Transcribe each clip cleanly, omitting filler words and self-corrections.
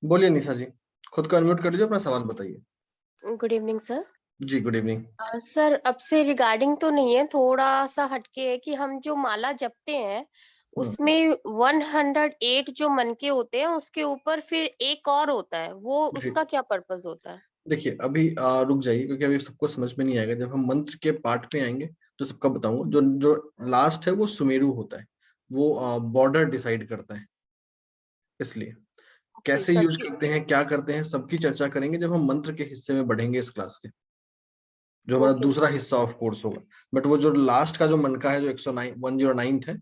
बोलिए निशा जी, खुद को अनम्यूट कर लीजिए, अपना सवाल बताइए। Good evening sir. जी गुड इवनिंग। सर अब से रिगार्डिंग तो नहीं है, थोड़ा सा हटके है कि हम जो माला जपते हैं उसमें 108 जो मन के होते हैं, उसके ऊपर फिर एक और होता है, वो जी उसका क्या पर्पस होता है? देखिए, अभी रुक जाइए, क्योंकि अभी सबको समझ में नहीं आएगा। जब हम मंत्र के पार्ट पे आएंगे तो सबका बताऊंगा। जो जो लास्ट है वो सुमेरु होता है, वो बॉर्डर डिसाइड करता है। इसलिए ओके कैसे सर। यूज करते हैं, क्या करते हैं, सबकी चर्चा करेंगे जब हम मंत्र के हिस्से में बढ़ेंगे इस क्लास के, जो हमारा ओके दूसरा सर। हिस्सा ऑफ कोर्स होगा। बट वो जो लास्ट का जो मन का है, जो 109 109 है,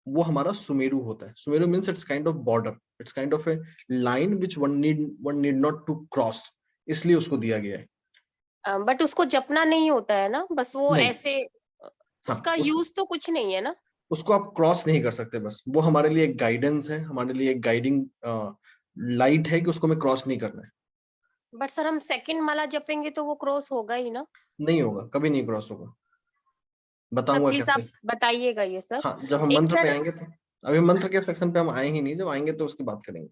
वो हमारा सुमेरु होता है। Sumeru means it's kind of border, it's kind of a line which one need not to cross, इसलिए उसको दिया गया है। बट उसको जपना नहीं होता है ना, बस वो नहीं, ऐसे हाँ, उसका यूज तो कुछ नहीं है ना? उसको आप क्रॉस नहीं कर सकते। बस वो हमारे लिए एक गाइडेंस है, हमारे लिए एक गाइडिंग लाइट है कि उसको हमें क्रॉस नहीं करना है। बट सर हम सेकंड माला जपेंगे तो वो क्रॉस होगा ही ना? नहीं होगा, कभी नहीं क्रॉस होगा। सर बताऊंगा प्लीज आप कैसे। बताइएगा ये सर। हाँ, जब हम एक मंत्र पे सर, आएंगे तो। अभी मंत्र के सेक्शन पे हम आए ही नहीं, जब आएंगे तो उसकी बात करेंगे।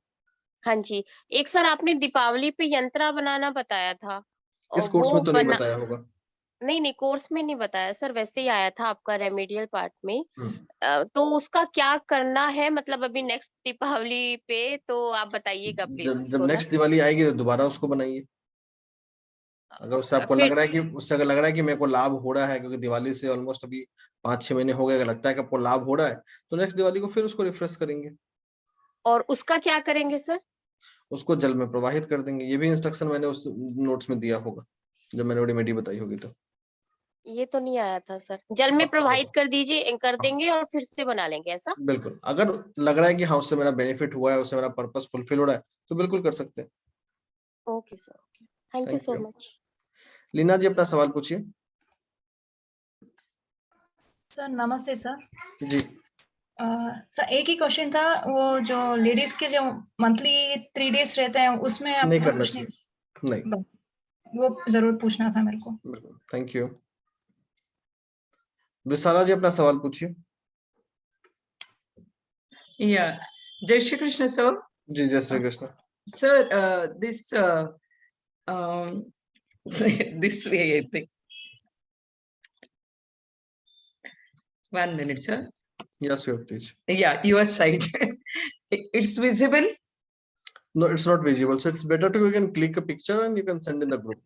हाँ जी, एक सर आपने दीपावली पे यंत्रा बनाना बताया था, इस और कोर्स वो में तो नहीं बना बताया होगा। नहीं नहीं, कोर्स में नहीं बताया सर, वैसे ही आया था आपका रेमेडियल पार्ट में। हम्म। तो उसका क्या करना है, मतलब अभी नेक्स्ट दीपावली पे, तो आप बताइएगा प्लीज जब जब उसको ना। नेक्स्ट दिवाली आएगी तो दोबारा उसको बनाइए। अगर उससे आपको लग फिर रहा है कि उससे अगर लग रहा है कि मेरे को लाभ हो रहा है, क्योंकि दिवाली से ऑलमोस्ट अभी 5-6 महीने हो गए, अगर लगता है कि आपको लाभ हो रहा है, तो नेक्स्ट दिवाली को फिर उसको रिफ्रेश करेंगे। और उसका क्या करेंगे सर? उसको जल में प्रवाहित कर देंगे। ये भी इंस्ट्रक्शन मैंने उस नोट्स में दिया होगा, जब मैंने रेमेडी बताई होगी तो। ये तो नहीं आया था सर, जल में पक्का प्रवाहित होगा। कर दीजिए, कर हाँ, देंगे और फिर से बना लेंगे ऐसा? बिल्कुल। अगर लग रहा है कि हाँ उससे मेरा बेनिफिट हुआ है, उससे मेरा पर्पस फुलफिल हो रहा है, तो बिल्कुल कर सकते हैं। Okay sir, okay, thank you thank so you. Much. Leena ji, अपना सवाल पूछिए। सर नमस्ते सर। जी। सर एक ही क्वेश्चन था, वो जो लेडीज के जो मंथली 3 डेज रहते हैं उसमें नहीं आपको करना कुछ नहीं, चाहिए, नहीं। वो जरूर पूछना था मेरे को। बिल्कुल, थैंक यू। विशाला जी, अपना सवाल पूछिए। Yeah. Jai Shri Krishna, sir. जी, जय Shri Krishna. Sir, this this way, I think. 1 minute, sir. Yes your please. Yeah, your side. It's visible. No, it's not visible, so it's better to you can click a picture and you can send in the group.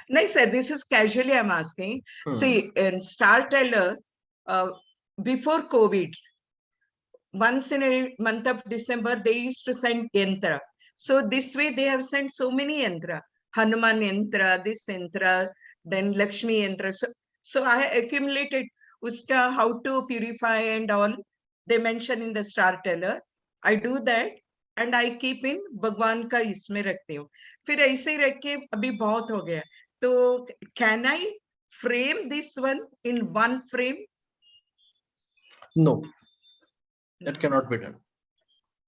No, sir, this is casually I'm asking. See, in Star Teller, before COVID, once in a month of December, they used to send yantra. So this way they have sent so many yantra. Hanuman yantra, this yantra, then Lakshmi yantra. So I accumulated uska, how to purify and all. They mention in the Star Teller. I do that and I keep in भगवान का इसमें रखती हूँ. फिर ऐसे ही रख के अभी बहुत हो गया. तो can I frame this one in one frame? No, that cannot be done.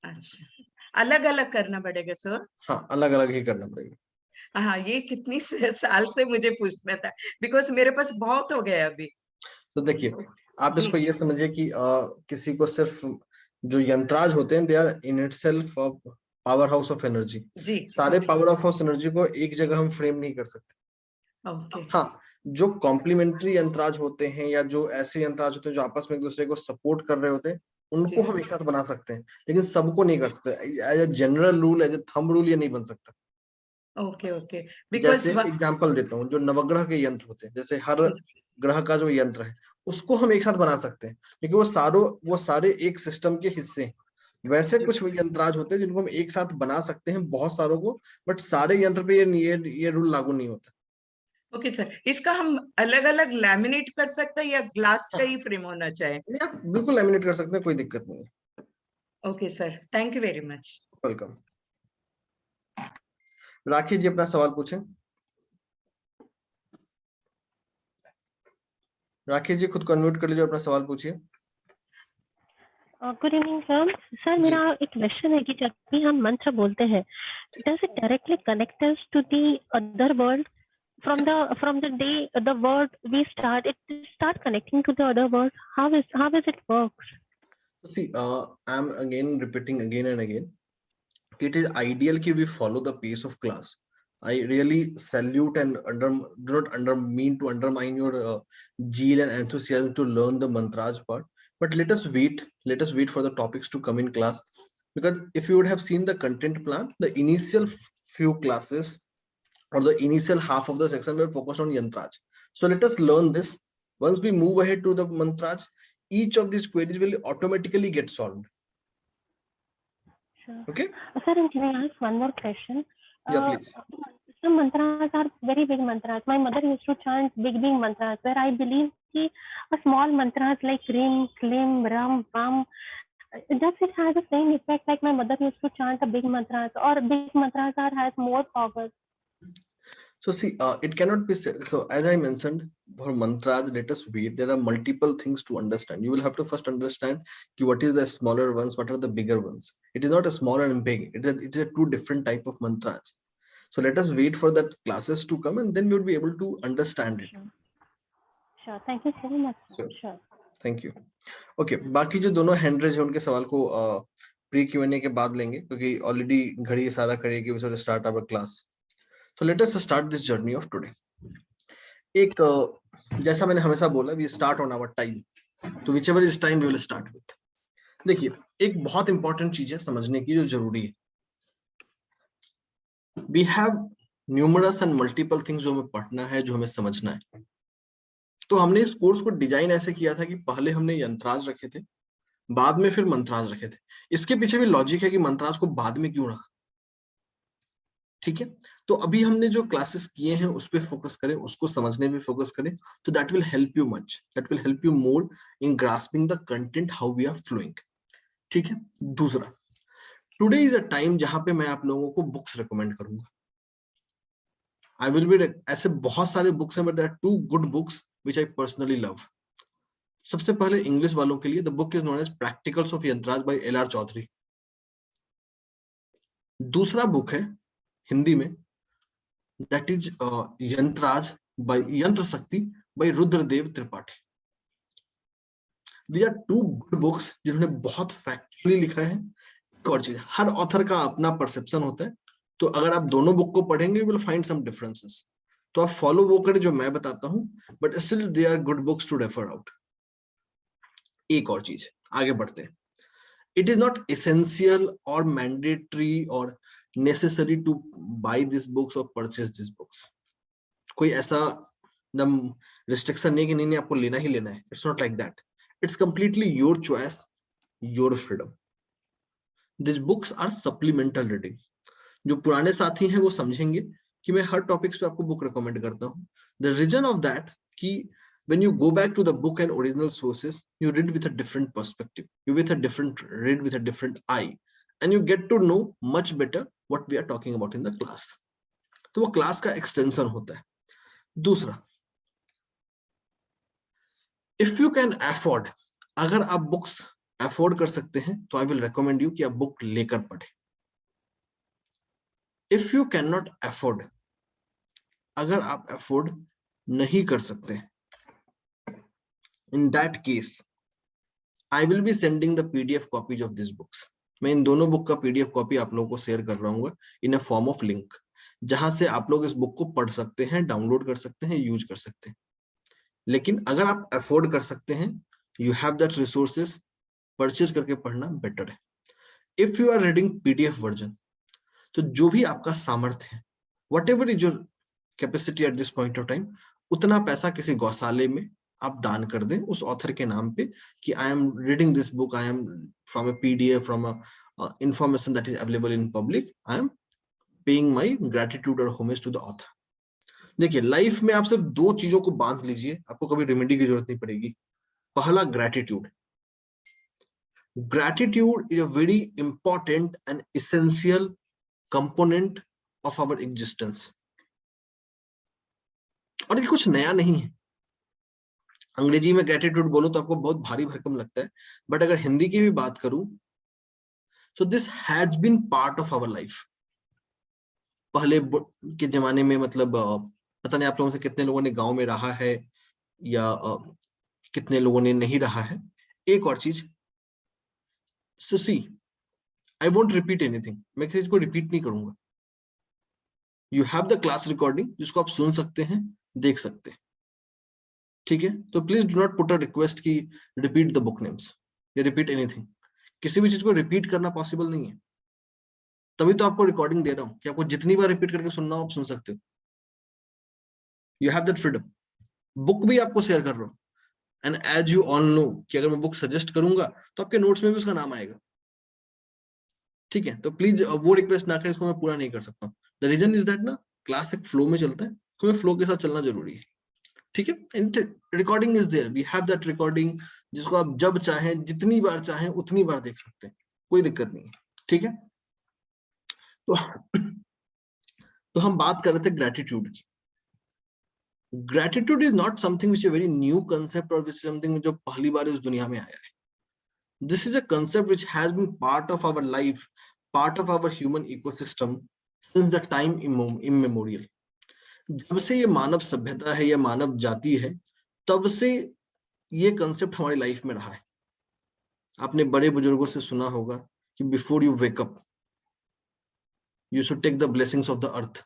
अच्छा, अलग अलग करना पड़ेगा सर? हाँ, अलग अलग ही करना पड़ेगा। हाँ, ये कितनी साल से मुझे पूछना था, बिकॉज मेरे पास बहुत हो गया अभी। तो देखिए, आप इसको ये समझिए कि किसी को सिर्फ जो यंत्राज होते हैं, they are in itself power house of energy. जी, सारे पावर ऑफ हाउस एनर्जी को एक जगह हम फ्रेम नहीं कर सकते। ओके। हाँ, जो कॉम्प्लीमेंट्री यंत्राज होते हैं या जो ऐसे यंत्राज होते हैं जो आपस में एक दूसरे को सपोर्ट कर रहे होते हैं, उनको हम एक साथ बना सकते हैं, लेकिन सबको नहीं कर सकते। As a general rule, as a thumb rule, ये नहीं बन सकता। ओके ओके, बिकॉज जैसे एग्जांपल देता हूँ, जो नवग्रह के यंत्र होते हैं, जैसे हर ग्रह का जो यंत्र है, उसको हम एक साथ बना सकते हैं, क्योंकि वो सारे एक सिस्टम के हिस्से हैं। वैसे कुछ यंत्राज होते हैं जिनको हम एक साथ बना सकते हैं, बहुत सारों को, बट सारे यंत्र पे ये रूल लागू नहीं होता। ओके सर, इसका हम अलग अलग लैमिनेट कर सकते हैं या ग्लास का ही फ्रेम होना चाहिए? नहीं, आप बिल्कुल लैमिनेट कर सकते हैं, कोई दिक्कत नहीं है। Okay sir, thank you very much. Welcome. Rakhi ji, अपना सवाल पूछें। राखी जी, खुद को अनम्यूट कर लीजिए, अपना सवाल पूछिए। Good evening sir. सर मेरा एक क्वेश्चन है कि जब भी हम मंत्र बोलते हैं, does it directly connect us to the other world? From the day the word we start, it start connecting to the other world. How is it works? See, I'm again repeating again and again. it is ideal कि we follow the pace of class. I really salute and do not mean to undermine your zeal and enthusiasm to learn the mantras part, but let us wait for the topics to come in class, because if you would have seen the content plan, the initial few classes or the initial half of the section were focused on yantras. So let us learn this. Once we move ahead to the mantras, each of these queries will automatically get solved. Sure. Okay. Sir, and can I ask one more question? Yeah, please. Some mantras are very big mantras. My mother used to chant big mantras, where I believe कि a small mantras like Rim, Klim, Ram, Bam, does it has the same effect like my mother used to chant a big mantras, or big mantras has more power? So see, it cannot be said. So as I mentioned, for mantras, let us wait. There are multiple things to understand. You will have to first understand what is the smaller ones, what are the bigger ones. It is not a small and big. It is a two different type of mantras. So let us wait for that classes to come, and then we will be able to understand it. Sure. Thank you so much. Sure. Thank you. Okay. बाकी जो दोनों hand raise है उनके सवाल को pre Q&A के बाद लेंगे, क्योंकि ऑलरेडी घड़ी सारा करेगी. We should start our class. So let us start this journey of today. एक जैसा मैंने हमेशा बोला, we start on our time. तो whichever is time we will start with. देखिए, एक बहुत इंपॉर्टेंट चीज है समझने की जो जरूरी है. We have numerous and multiple things जो हमें पढ़ना है, जो हमें समझना है. तो हमने इस कोर्स को डिजाइन ऐसे किया था कि पहले हमने यंत्राज रखे थे, बाद में फिर मंत्राज रखे थे. इसके पीछे भी लॉजिक है कि मंत्राज को बाद में क्यों रखा. ठीक है. तो अभी हमने जो क्लासेस किए हैं उस पे फोकस करें, उसको समझने में फोकस करें, तो that will help you much, that will help you more in grasping the content how we are flowing. ठीक है. दूसरा, टुडे इज अ टाइम जहां पे मैं आप लोगों को बुक्स रिकमेंड करूंगा. आई विल बी, ऐसे बहुत सारे बुक्स हैं, but there are two good books which I personally love. सबसे पहले इंग्लिश वालों के लिए the book is known as practicals of yantras by LR Chaudhary. दूसरा बुक है हिंदी में, that is यंत्राज by Yantra Shakti by Rudradev Tripathi. These are two good books जिन्होंने बहुत फैक्चुअली लिखा है. और चीज, हर ऑथर का अपना परसेप्शन होता है, तो अगर आप दोनों बुक को पढ़ेंगे you will find some differences. तो आप फॉलो वो करें जो मैं बताता हूँ, but still they are good books to refer out. एक और चीज, आगे बढ़ते हैं. It is not essential or mandatory or necessary to buy these books or purchase these books. कोई ऐसा restriction नहीं कि नहीं आपको लेना ही लेना है. It's not like that. It's completely your choice, your freedom. These books are supplemental reading. जो पुराने साथी हैं वो समझेंगे कि मैं हर टॉपिक्स पे आपको बुक रिकमेंड करता हूँ. The reason of that कि when you go back to the book and original sources, you read with a different perspective, you read with a different eye, and you get to know much better what we are talking about in the class. तो वो class का extension होता है. दूसरा, if you can afford, अगर आप books afford कर सकते हैं तो आई विल रिकमेंड यू कि आप बुक लेकर पढ़ें. If you can not afford, अगर आप अफोर्ड नहीं कर सकते, in that case I will be sending the PDF copies of these books. मैं इन दोनों बुक का PDF कॉपी आप लोगों को शेयर कर रहा हूँ इन अ फॉर्म ऑफ लिंक, जहां से आप लोग इस बुक को पढ़ सकते हैं, डाउनलोड कर सकते हैं, यूज कर सकते हैं. लेकिन अगर आप अफोर्ड कर सकते हैं, you have that resources, purchase करके पढ़ना बेटर है. If you are reading PDF version, तो जो भी आपका सामर्थ्य है, whatever is your capacity at this point of time, उतना पैसा किसी गौशाले में आप दान कर दें उस ऑथर के नाम पे कि I am reading this book, I am from a PDF, from a information that is available in public, I am paying my gratitude और होमेज टू द ऑथर. देखिए, लाइफ में आप सिर्फ दो चीजों को बांध लीजिए, आपको कभी रेमेडी की जरूरत नहीं पड़ेगी. पहला, gratitude. Gratitude is a very important and essential component of our existence. और ये कुछ नया नहीं है. अंग्रेजी में ग्रेटिट्यूड बोलो तो आपको बहुत भारी भरकम लगता है, बट अगर हिंदी की भी बात करूं, so this has been part of our life. पहले के जमाने में, मतलब पता नहीं आप लोगों से कितने लोगों ने गांव में रहा है या कितने लोगों ने नहीं रहा है. एक और चीज, So see, I won't repeat anything, मैं किसी चीज को रिपीट नहीं करूंगा। You have the class recording जिसको आप सुन सकते हैं, देख सकते हैं, ठीक है। तो please do not put a request की रिपीट द बुक नेम्स या रिपीट एनीथिंग। किसी भी चीज को रिपीट करना पॉसिबल नहीं है, तभी तो आपको रिकॉर्डिंग दे रहा हूं कि आपको जितनी बार रिपीट करके सुनना हो आप सुन सकते हो। You have that freedom. Book भी आपको शेयर कर रहा हूं, and as you all know कि अगर मैं बुक सजेस्ट करूंगा तो आपके नोट्स में भी उसका नाम आएगा, ठीक है। तो प्लीज वो रिक्वेस्ट ना करें, इसको मैं पूरा नहीं कर सकता। द रीजन इज दैट ना क्लास एक फ्लो में चलता है, हमें फ्लो के साथ चलना जरूरी है, ठीक है। Recording is there, we have that recording, जिसको आप जब चाहें जितनी बार चाहें उतनी बार देख सकते हैं, कोई दिक्कत नहीं है, ठीक है। तो हम बात कर रहे थे ग्रेटिट्यूड की। Gratitude is not something which a very new concept और विच समथिंग जो पहली बार इस दुनिया में आया है। This is a concept which has been part of our life, part of our human ecosystem since the time immemorial. जब से ये मानव सभ्यता है, ये मानव जाति है, तब से ये कंसेप्ट हमारी लाइफ में रहा है। आपने बड़े बुजुर्गों से सुना होगा कि before you wake up you should take the blessings of the earth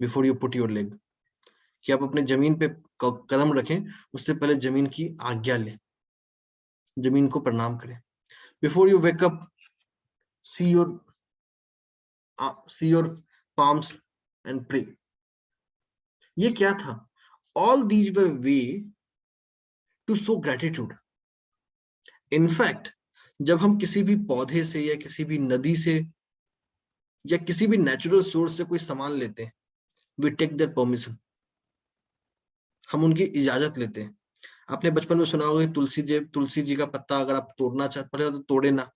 before you put your leg, कि आप अपने जमीन पे कदम रखें उससे पहले जमीन की आज्ञा लें, जमीन को प्रणाम करें। Before you wake up see your palms and pray। ये क्या था? All these were way to show gratitude। In fact, जब हम किसी भी पौधे से या किसी भी नदी से या किसी भी नेचुरल सोर्स से कोई सामान लेते हैं, we take their permission, हम उनकी इजाजत लेते हैं। आपने बचपन में सुना होगा तुलसी जी का पत्ता अगर आप तोड़ना चाहते हैं तो तोड़े ना,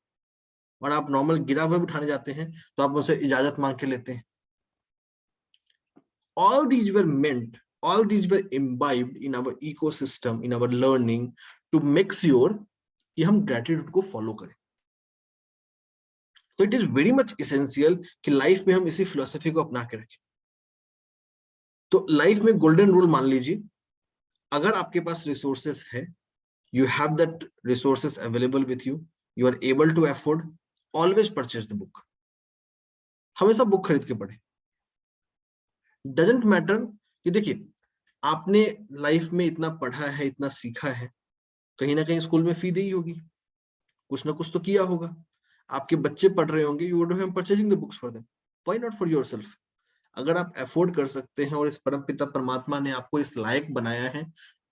और आप नॉर्मल गिरा हुआ भी उठाने जाते हैं तो आप उनसे इजाजत मांग के लेते हैं। All these were meant, all these were imbibed in our ecosystem, in our learning, to make sure कि हम gratitude को follow करें। तो it is very much essential कि लाइफ में हम इसी philosophy को अपना के रखें। तो लाइफ में golden rule मान लीजिए, अगर आपके पास resources है, you have that resources available with you, you are able to afford, always purchase the book। हमेशा बुक खरीद के पढ़ें। डजेंट मैटर कि देखिए आपने लाइफ में इतना पढ़ा है, इतना सीखा है, कहीं ना कहीं स्कूल में फी दी होगी, कुछ ना कुछ तो किया होगा। आपके बच्चे पढ़ रहे होंगे, you would have purchasing the books for them, why not for yourself. अगर आप अफोर्ड कर सकते हैं और इस परम पिता परमात्मा ने आपको इस लायक बनाया है,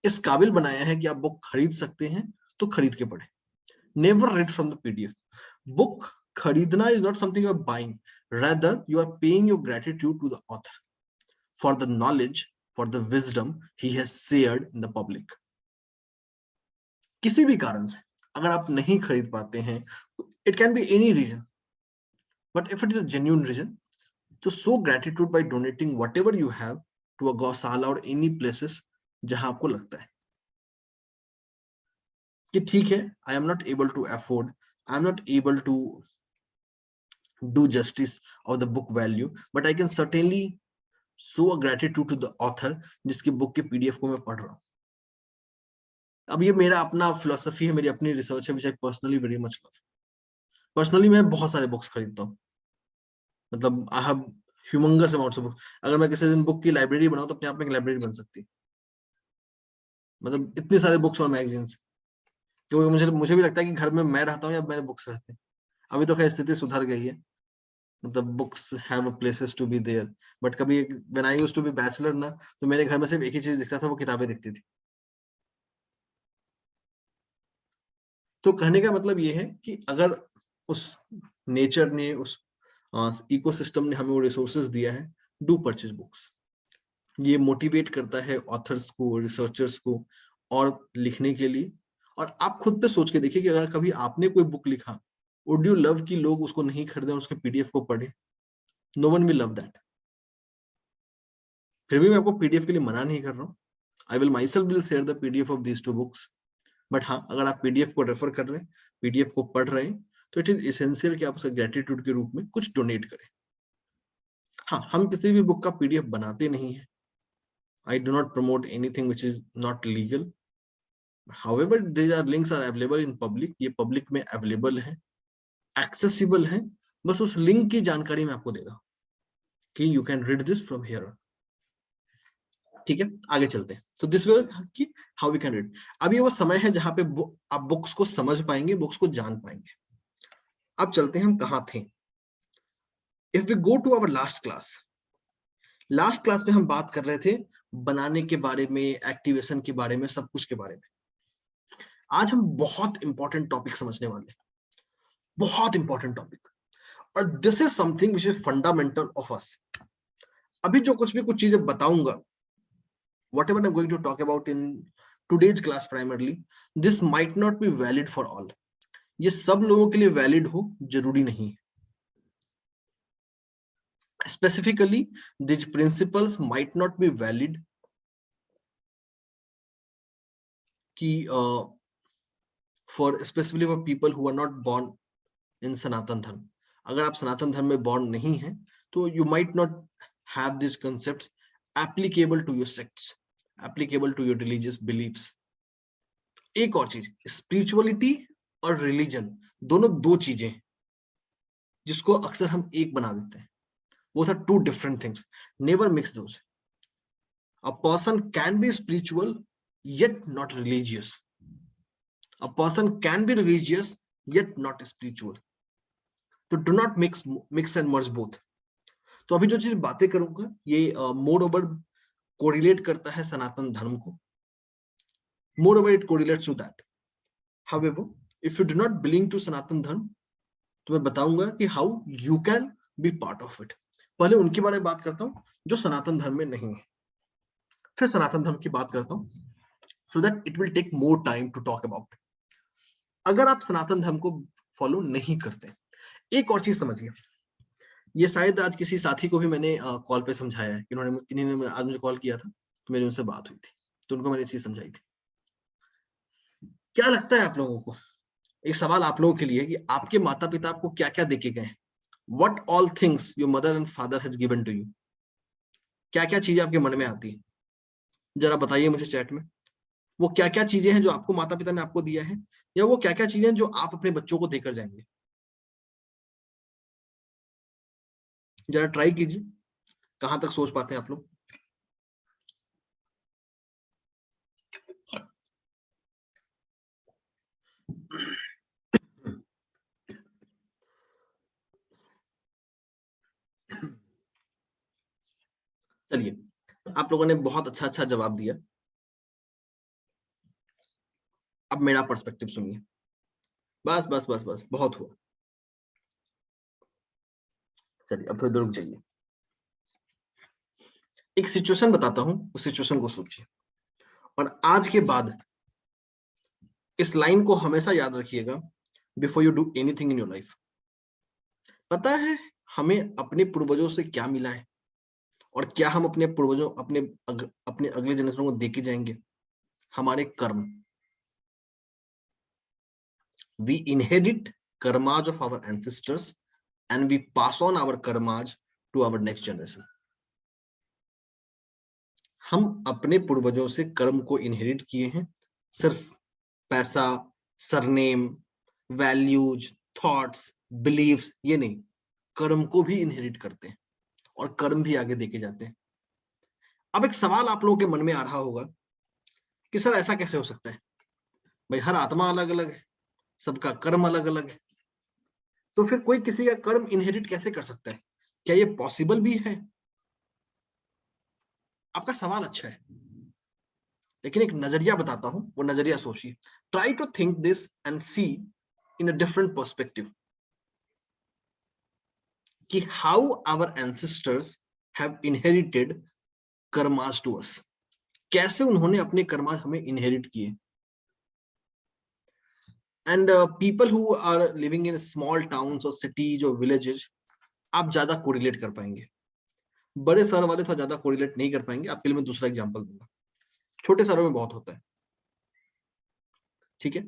इस काबिल बनाया है कि आप बुक खरीद सकते हैं, तो खरीद के पढ़ें। Never read from the PDF. Book खरीदना is not something you are buying, rather you are paying your gratitude to the author for the knowledge, for the wisdom he has shared in the public। किसी भी कारण से अगर आप नहीं खरीद पाते हैं, it can be any reason, but if it is a genuine reason, to show gratitude by donating whatever you have to a गौशाला or any places जहां आपको लगता है कि ठीक है, I am not able to afford, I am not able to do justice of the book value, but I can certainly show a gratitude to the author जिसकी book के PDF को मैं पढ़ रहा हूँ। अब ये मेरा अपना फिलोसफी है, मेरी अपनी रिसर्च है, which I personally very much love। Personally मैं बहुत सारे बुक्स खरीदता हूँ, मतलब I have humongous amounts of books. अगर मैं किसी दिन बुक की लाइब्रेरी बनाऊं तो अपने आप में एक लाइब्रेरी बन सकती है, मतलब इतने सारे बुक्स और मैगजीन्स। क्योंकि मुझे भी लगता है कि घर में मैं रहता हूँ या मेरे बुक्स रहते हैं। अभी तो खैर स्थिति सुधर गई है, मतलब books have a places to be there, but कभी when I used to be bachelor ना, तो मेरे घर में सिर्फ एक ही चीज दिखता था, वो किताबें दिखती थी। तो कहने का मतलब ये है कि अगर उस नेचर ने, उस इकोसिस्टम ने हमें वो रिसोर्सेज दिया है, डू परचेज बुक्स। ये मोटिवेट करता है ऑथर्स को, रिसर्चर्स को और लिखने के लिए। और आप खुद पे सोच के देखिए कि अगर कभी आपने कोई बुक लिखा, वुड यू लव कि लोग उसको नहीं खरीदें और उसके पीडीएफ को पढ़े? No one will love that. फिर भी मैं आपको पीडीएफ के लिए मना नहीं कर रहा हूँ, I will my self will share the PDF of these 2 books. But हाँ, अगर आप पीडीएफ को रेफर कर रहे हैं, पीडीएफ को पढ़ रहे हैं, तो इट इज एसेंशियल कि आप उसे ग्रेटिट्यूड के रूप में कुछ डोनेट करें। हाँ, हम किसी भी बुक का पीडीएफ बनाते नहीं है। I do not promote anything which is not legal. However, these links are available in public. ये public में available है, accessible है, बस उस लिंक की जानकारी मैं आपको दे रहा हूं कि you can read this from here. ठीक है, आगे चलते हैं। तो दिस वे कि हाउ वी कैन रीड। अब ये वो समय है जहां पे आप बुक्स को समझ पाएंगे, बुक्स को जान पाएंगे। अब चलते हैं हम कहां थे। If we go to our last class में हम बात कर रहे थे बनाने के बारे में, एक्टिवेशन के बारे में, सब कुछ के बारे में। आज हम बहुत इंपॉर्टेंट टॉपिक समझने वाले हैं, बहुत इंपॉर्टेंट टॉपिक, और this is something which is fundamental of us. अभी जो कुछ भी कुछ चीजें बताऊंगा, whatever I'm going to talk about in today's class primarily, this might not be valid for all. ये सब लोगों के लिए वैलिड हो जरूरी नहीं। Specifically, these principles might not be valid कि for specifically for people who are not born in सनातन धर्म। अगर आप सनातन धर्म में born नहीं हैं, तो you might not have these concepts applicable to your sects, applicable to your religious beliefs. एक और चीज, स्पिरिचुअलिटी और रिलीजन दोनों दो चीजें जिसको अक्सर हम एक बना देते हैं। Both are two different things. Never mix those. A person can be spiritual yet not religious. A person can be religious yet not spiritual. So do not mix and merge both. तो अभी जो चीज बातें करूंगा ये more over correlate करता है सनातन धर्म को। More over it correlates to that. However, if you do not belong to Sanatan Dharma, तो मैं बताऊंगा कि how you can be part of it. पहले उनके बारे में बात करता हूँ जो सनातन धर्म में नहीं है, फिर सनातन धर्म की बात करता हूँ, so that it will take more time to talk about. अगर आप सनातन धर्म को फॉलो नहीं करते, एक और चीज समझिए, ये शायद आज किसी साथी को भी मैंने कॉल पे समझाया है। इन्होंने आज मुझे कॉल किया था, तो मेरी उनसे बात हुई थी, तो उनको मैंने चीज समझाई थी। क्या लगता है आप लोगों को, एक सवाल आप लोगों के लिए, कि आपके माता पिता आपको क्या क्या देके गए? What all things your mother and father has given to you? क्या क्या चीजें आपके मन में आती है? जरा बताइए मुझे चैट में। वो क्या क्या चीजें हैं जो आपको माता पिता ने आपको दिया है, या वो क्या क्या चीजें जो आप अपने बच्चों को देकर जाएंगे? जरा ट्राई कीजिए, कहां तक सोच पाते हैं आप लोग। चलिए, आप लोगों ने बहुत अच्छा जवाब दिया। अब मेरा पर्सपेक्टिव सुनिए। बस बस बस बस बहुत हुआ। चलिए अब थोड़ी रुक जाइए, एक सिचुएशन बताता हूं, उस सिचुएशन को सोचिए, और आज के बाद इस लाइन को हमेशा याद रखिएगा, before you do anything in your life. पता है हमें अपने पूर्वजों से क्या मिला है, और क्या हम अपने पूर्वजों अपने अगले जनरेशन को देके जाएंगे? हमारे कर्म। We inherit karmas of our ancestors and we pass on our karmas to our next generation. हम अपने पूर्वजों से कर्म को इनहेरिट किए हैं, सिर्फ पैसा, सरनेम, वैल्यूज, थॉट्स, बिलीव्स, ये नहीं, कर्म को भी इनहेरिट करते हैं और कर्म भी आगे देके जाते हैं। अब एक सवाल आप लोगों के मन में आ रहा होगा कि सर ऐसा कैसे हो सकता है? भाई हर आत्मा अलग अलग है, सबका कर्म अलग अलग है, तो फिर कोई किसी का कर्म इनहेरिट कैसे कर सकता है? क्या ये पॉसिबल भी है? आपका सवाल अच्छा है, लेकिन एक नजरिया बताता हूं, वो नजरिया सोचिए। Try to think this and see in a different perspective कि how our ancestors have inherited karmas to us. कैसे उन्होंने अपने कर्मास हमें इनहेरिट किए। And people who are living in small towns और सिटीज और विलेजेस, आप ज्यादा कोरिलेट कर पाएंगे। बड़े शहर वाले थोड़ा ज्यादा कोरिलेट नहीं कर पाएंगे। आपके लिए मैं दूसरा एग्जांपल दूंगा, छोटे शहरों में बहुत होता है, ठीक है?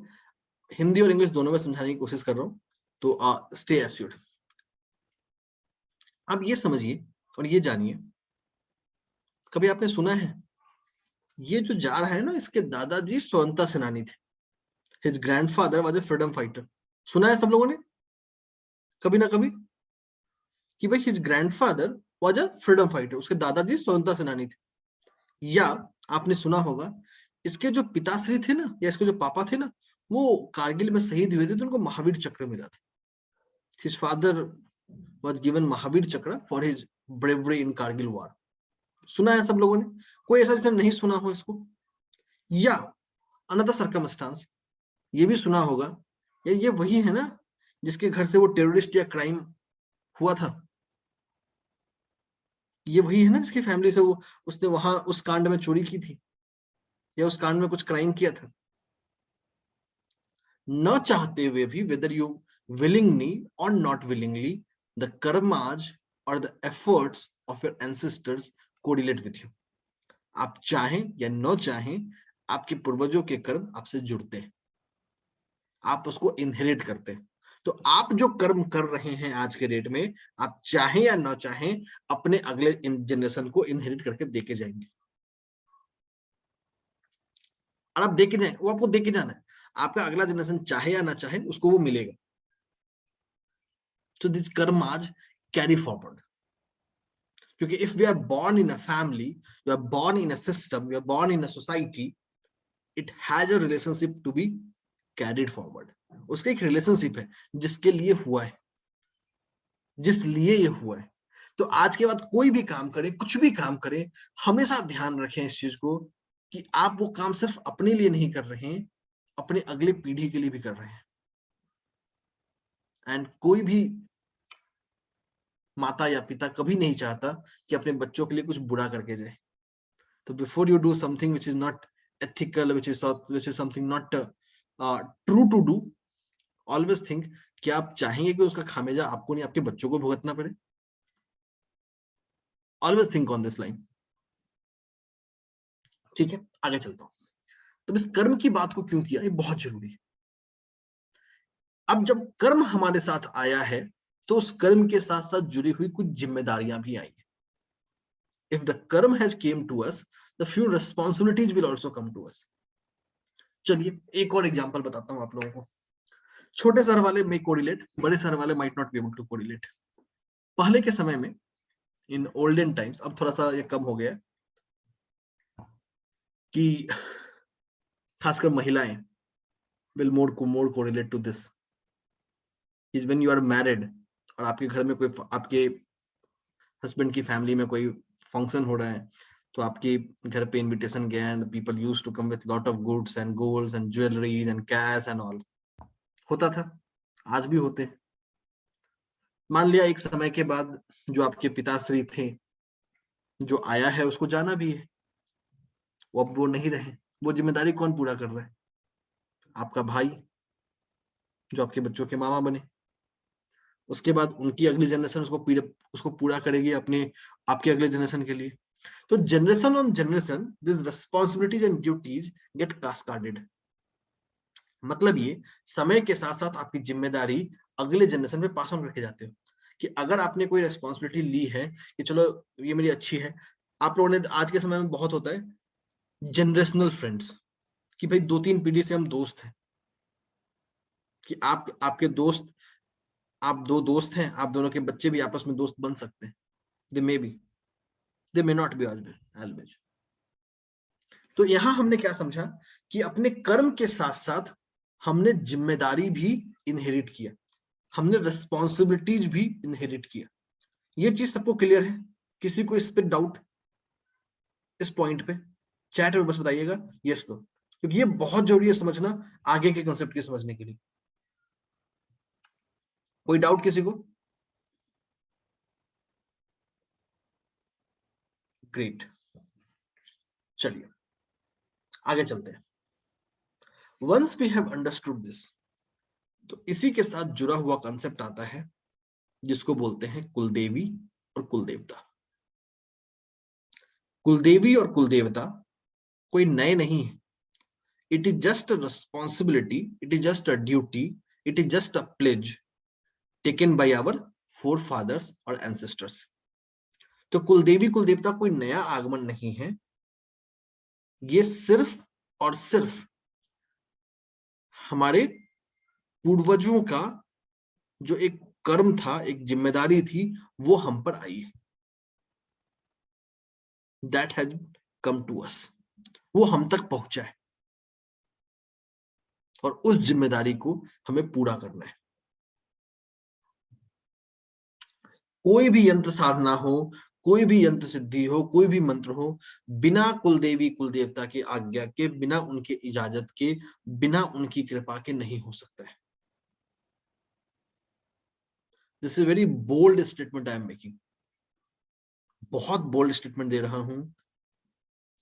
हिंदी और इंग्लिश दोनों में समझाने की कोशिश कर रहा हूं, तो स्टे एश्योर्ड। आप ये समझिए और ये जानिए, कभी आपने सुना है ये जो जा रहा है ना, इसके दादाजी स्वतंत्रता सेनानी थे। His grandfather was a freedom fighter. सुना है सब लोगों ने कभी ना कभी? कि भाई his grandfather was a freedom fighter, उसके दादाजी स्वतंत्रता सेनानी थे। या आपने सुना होगा इसके जो पिताश्री थे ना, या इसके जो पापा थे ना, वो कारगिल में शहीद हुए थे, तो उनको महावीर चक्र मिला था। His father was given Mahavir Chakra for his bravery in Kargil war. सुना है सब लोगों ने? कोई ऐसा जिसने नहीं सुना हो इसको? या अनदर सर्कमस्टांस, ये भी सुना होगा, ये वही है ना जिसके घर से वो टेररिस्ट या क्राइम हुआ था? ये वही है ना जिसकी फैमिली से वो उसने वहां उस कांड में चोरी की थी, या उस कांड में कुछ क्राइम किया था? न चाहते हुए भी, whether you willingly or not willingly, the karmas or the efforts of your ancestors correlate with you. आप चाहें या न चाहें, आपके पूर्वजों के कर्म आपसे जुड़ते हैं, आप उसको इनहेरिट करते हैं। तो आप जो कर्म कर रहे हैं आज के डेट में, आप चाहें या न चाहें, अपने अगले जनरेशन को इनहेरिट करके देके जाएंगे। और आप देके जाए, वो आपको देके जाना है। आपका अगला जनरेशन चाहे या ना चाहे, उसको वो मिलेगा। So these karmas carry forward. क्योंकि if we are born in a family, you are born in a system, you are born in a society, it has a relationship to be carried forward. उसका एक relationship है जिसके लिए हुआ है, जिस लिए ये हुआ है। तो आज के बाद कोई भी काम करें, कुछ भी काम करें, हमेशा ध्यान रखें इस चीज को कि आप वो काम सिर्फ अपने लिए नहीं कर रहे हैं, अपने अगले पीढ़ी के लिए भी कर रहे हैं। एंड कोई भी माता या पिता कभी नहीं चाहता कि अपने बच्चों के लिए कुछ बुरा करके जाए। तो before you do something which is not ethical, which is something not true to do, always think कि आप चाहेंगे कि उसका खामियाजा आपको नहीं, आपके बच्चों को भुगतना पड़े। Always think on this line. ठीक है, आगे चलता हूं। तो इस कर्म की बात को क्यों किया, ये बहुत जरूरी है। अब जब कर्म हमारे साथ आया है, तो उस कर्म के साथ साथ जुड़ी हुई कुछ जिम्मेदारियां भी आई हैं। If the karma has came to us, the few responsibilities will also come to us. चलिए एक और एग्जांपल बताता हूं आप लोगों को। छोटे सर वाले may correlate, बड़े सर वाले might not be able to correlate. पहले के समय में, in olden times, अब थोड़ा सा ये कम हो गया कि खासकर महिलाएं will more correlate to this. Is when you are married और आपके घर में कोई, आपके हस्बैंड की फैमिली में कोई फंक्शन हो रहा है, तो आपके घर पे इनविटेशन गया and people used to come with lot of goods and golds and jewelleries and cash and all. होता था, आज भी होते। मान लिया एक समय के बाद जो आपके पिताश्री थे, जो आया है उसको जाना भी है, वो अब वो नहीं रहे। वो जिम्मेदारी कौन पूरा कर रहा है? आपका भाई, जो आपके बच्चों के मामा बने। उसके बाद उनकी अगली जनरेशन उसको पूरा करेगी अपने आपके अगले जनरेशन के लिए। तो generation on generation this responsibilities and duties get cascaded. मतलब ये समय के साथ साथ आपकी जिम्मेदारी अगले जनरेशन पे पास ऑन करके जाते हो। कि अगर आपने कोई रिस्पॉन्सिबिलिटी ली है कि चलो ये मेरी अच्छी है, आप लोगों ने आज के समय में बहुत होता है जनरेशनल फ्रेंड्स, कि भाई 2-3 पीढ़ी से हम दोस्त हैं, कि आपके दोस्त, आप दो दोस्त हैं, आप दोनों के बच्चे भी आपस में दोस्त बन सकते हैं। They may be, they may not be always. तो यहां हमने क्या समझा कि अपने कर्म के साथ साथ हमने जिम्मेदारी भी इनहेरिट किया, हमने रिस्पॉन्सिबिलिटीज भी इनहेरिट किया। ये चीज सबको क्लियर है? किसी को इस पे डाउट, इस पॉइंट पे? चैट में बस बताइएगा यस नो, क्योंकि ये बहुत जरूरी है समझना आगे के कंसेप्ट के समझने के लिए। कोई डाउट किसी को? ग्रेट, चलिए आगे चलते हैं। Once we have understood this, तो इसी के साथ जुड़ा हुआ कंसेप्ट आता है जिसको बोलते हैं कुलदेवी और कुलदेवता। कुलदेवी और कुलदेवता कोई नए नहीं है। It is just a responsibility, it is just a duty, it is just a pledge taken by our forefathers और एंसेस्टर्स। तो कुलदेवी कुलदेवता कोई नया आगमन नहीं है, ये सिर्फ और सिर्फ हमारे पूर्वजों का जो एक कर्म था, एक जिम्मेदारी थी, वो हम पर आई है। That has come to us, वो हम तक पहुंचा है और उस जिम्मेदारी को हमें पूरा करना है। कोई भी यंत्र साधना हो, कोई भी यंत्र सिद्धि हो, कोई भी मंत्र हो, बिना कुल देवी कुल देवता की आज्ञा के, बिना उनके इजाजत के, बिना उनकी कृपा के नहीं हो सकता है। This is very bold statement I am making, बहुत बोल्ड स्टेटमेंट दे रहा हूं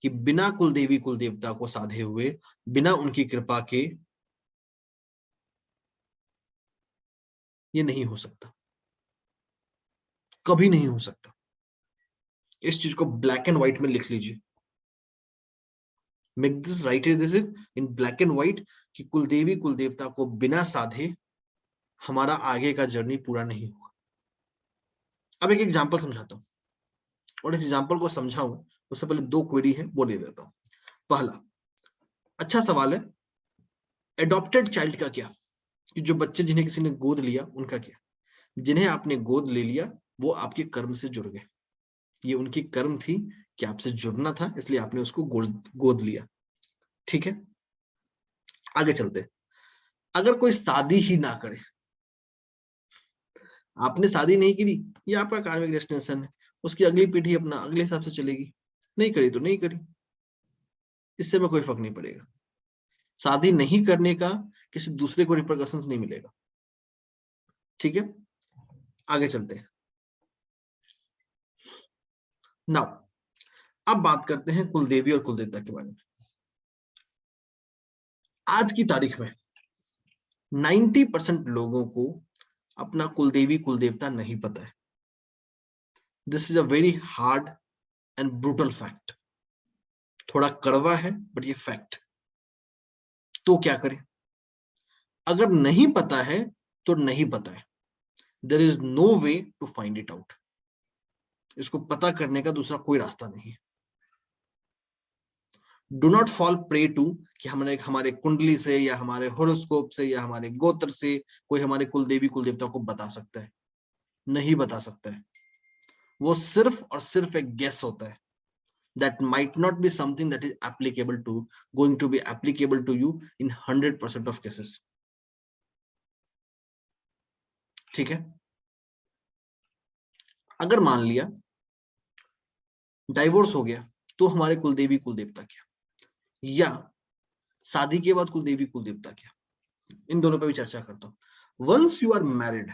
कि बिना कुल देवी कुल देवता को साधे हुए, बिना उनकी कृपा के ये नहीं हो सकता, कभी नहीं हो सकता। इस चीज को ब्लैक एंड व्हाइट में लिख लीजिए, make this right this in black and white, कि कुल देवी कुल देवता को बिना साधे हमारा आगे का जर्नी पूरा नहीं होगा। अब एक एग्जांपल समझाता हूं, और इस एग्जांपल को समझाऊं उससे पहले 2 क्वेरी है वो ले लेता हूं। पहला अच्छा सवाल है, एडॉप्टेड चाइल्ड का क्या, कि जो बच्चे जिन्हें किसी ने गोद लिया उनका क्या। जिन्हें आपने गोद ले लिया वो आपके कर्म से जुड़ गए, ये उनकी कर्म थी कि आपसे जुड़ना था, इसलिए आपने उसको गोद लिया। ठीक है, आगे चलते। अगर कोई शादी ही ना करे, आपने शादी नहीं की, ये आपका कार्मिक डेस्टिनेशन है, उसकी अगली पीढ़ी अपना अगले हिसाब से चलेगी, नहीं करी तो नहीं करी, इससे में कोई फर्क नहीं पड़ेगा। शादी नहीं करने का किसी दूसरे को रिपरकशंस नहीं मिलेगा। ठीक है, आगे चलते हैं। नाउ अब बात करते हैं कुलदेवी और कुलदेवता के बारे में। आज की तारीख में 90% लोगों को अपना कुलदेवी कुलदेवता नहीं पता है। This is a very hard and brutal fact. थोड़ा कड़वा है बट ये फैक्ट। तो क्या करें? अगर नहीं पता है तो नहीं पता है, there is no way to find it out. इसको पता करने का दूसरा कोई रास्ता नहीं है। Do not fall prey to कि हमारे कुंडली से या हमारे होरोस्कोप से या हमारे गोत्र से कोई हमारे कुलदेवी कुलदेवता को बता सकता है। नहीं बता सकता है। वो सिर्फ और सिर्फ एक गेस होता है। That might not be something that is applicable to, going to be applicable to you in 100% of cases. ठीक है, अगर मान लिया डाइवोर्स हो गया तो हमारे कुलदेवी कुलदेवता क्या, या शादी के बाद कुलदेवी कुलदेवता क्या, इन दोनों पे भी चर्चा करता हूं। वंस यू आर मैरिड,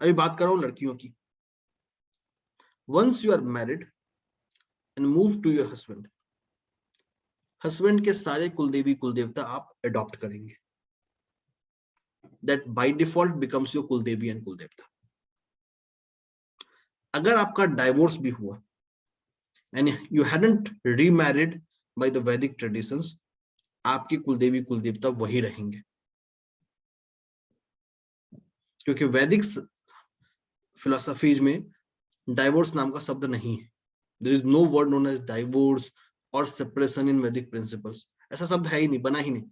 अभी बात कर रहा हूं लड़कियों की। Once you are married and move to your husband, husband के सारे कुलदेवी कुलदेवता आप अडॉप्ट करेंगे। That by default becomes your kuldevi and kuldevta. अगर आपका डाइवोर्स भी हुआ and you hadn't remarried by the Vedic traditions, आपके कुलदेवी कुलदेवता वही रहेंगे, क्योंकि वैदिक फिलोसफीज में डाइवोर्स नाम का शब्द नहीं है। There is no word known as divorce or separation in Vedic principles. ऐसा शब्द है ही नहीं, बना ही नहीं,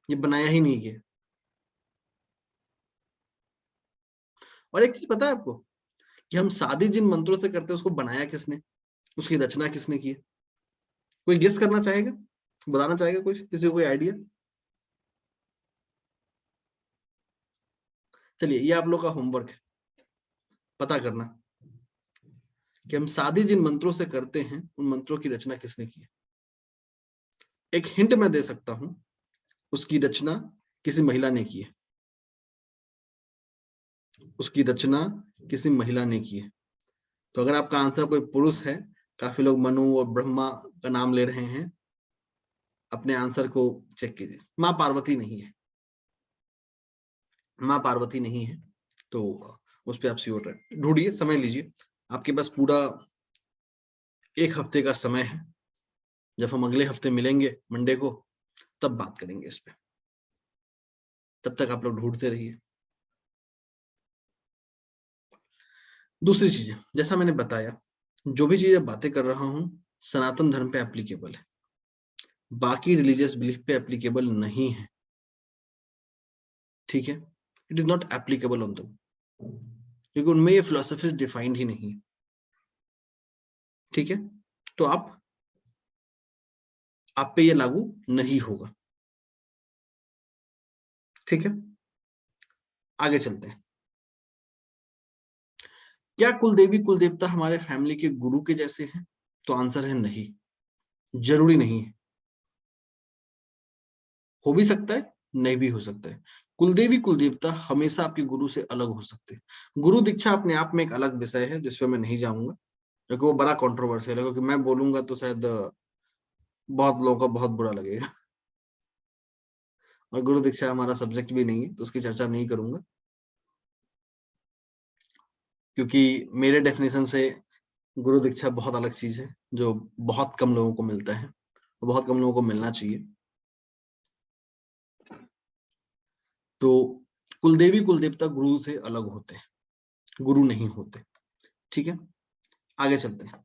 ये बनाया ही नहीं है। और एक चीज पता है आपको कि हम शादी जिन मंत्रों से करते हैं उसको बनाया किसने, उसकी रचना किसने की है? कोई गेस करना चाहेगा, बताना चाहेगा कुछ, किसी को कोई आइडिया? चलिए ये आप लोग का होमवर्क है, पता करना कि हम शादी जिन मंत्रों से करते हैं उन मंत्रों की रचना किसने की है। एक हिंट मैं दे सकता हूं, उसकी रचना किसी महिला ने की है। उसकी रचना किसी महिला ने की है। तो अगर आपका आंसर कोई पुरुष है, काफी लोग मनु और ब्रह्मा का नाम ले रहे हैं, अपने आंसर को चेक कीजिए। माँ पार्वती नहीं है, माँ पार्वती नहीं है, तो उस पर आप श्योर ढूंढिए, समय लीजिए। आपके पास पूरा 1 हफ्ते का समय है। जब हम अगले हफ्ते मिलेंगे मंडे को, तब बात करेंगे इस पे। तब तक आप लोग ढूंढते रहिए। दूसरी चीज, जैसा मैंने बताया, जो भी चीजें बातें कर रहा हूं सनातन धर्म पे एप्लीकेबल है, बाकी रिलीजियस बिलीफ पे एप्लीकेबल नहीं है। ठीक है, it is not applicable on them, क्योंकि उनमें ये फिलोसफीज डिफाइंड ही नहीं है। ठीक है, तो आप पे ये लागू नहीं होगा। ठीक है, आगे चलते हैं। क्या कुलदेवी कुल देवता हमारे फैमिली के गुरु के जैसे हैं? तो आंसर है नहीं, जरूरी नहीं है। हो भी सकता है, नहीं भी हो सकता है। कुलदेवी कुल देवता हमेशा आपके गुरु से अलग हो सकते हैं। गुरु दीक्षा अपने आप में एक अलग विषय है जिसपे मैं नहीं जाऊंगा, क्योंकि वो बड़ा कंट्रोवर्शियल है, क्योंकि मैं बोलूंगा तो शायद बहुत लोगों को बहुत बुरा लगेगा, और गुरु दीक्षा हमारा सब्जेक्ट भी नहीं है, तो उसकी चर्चा नहीं करूंगा, क्योंकि मेरे डेफिनेशन से गुरु दीक्षा बहुत अलग चीज है, जो बहुत कम लोगों को मिलता है, बहुत कम लोगों को मिलना चाहिए। तो कुलदेवी कुल देवता गुरु से अलग होते हैं, गुरु नहीं होते। ठीक है, आगे चलते हैं।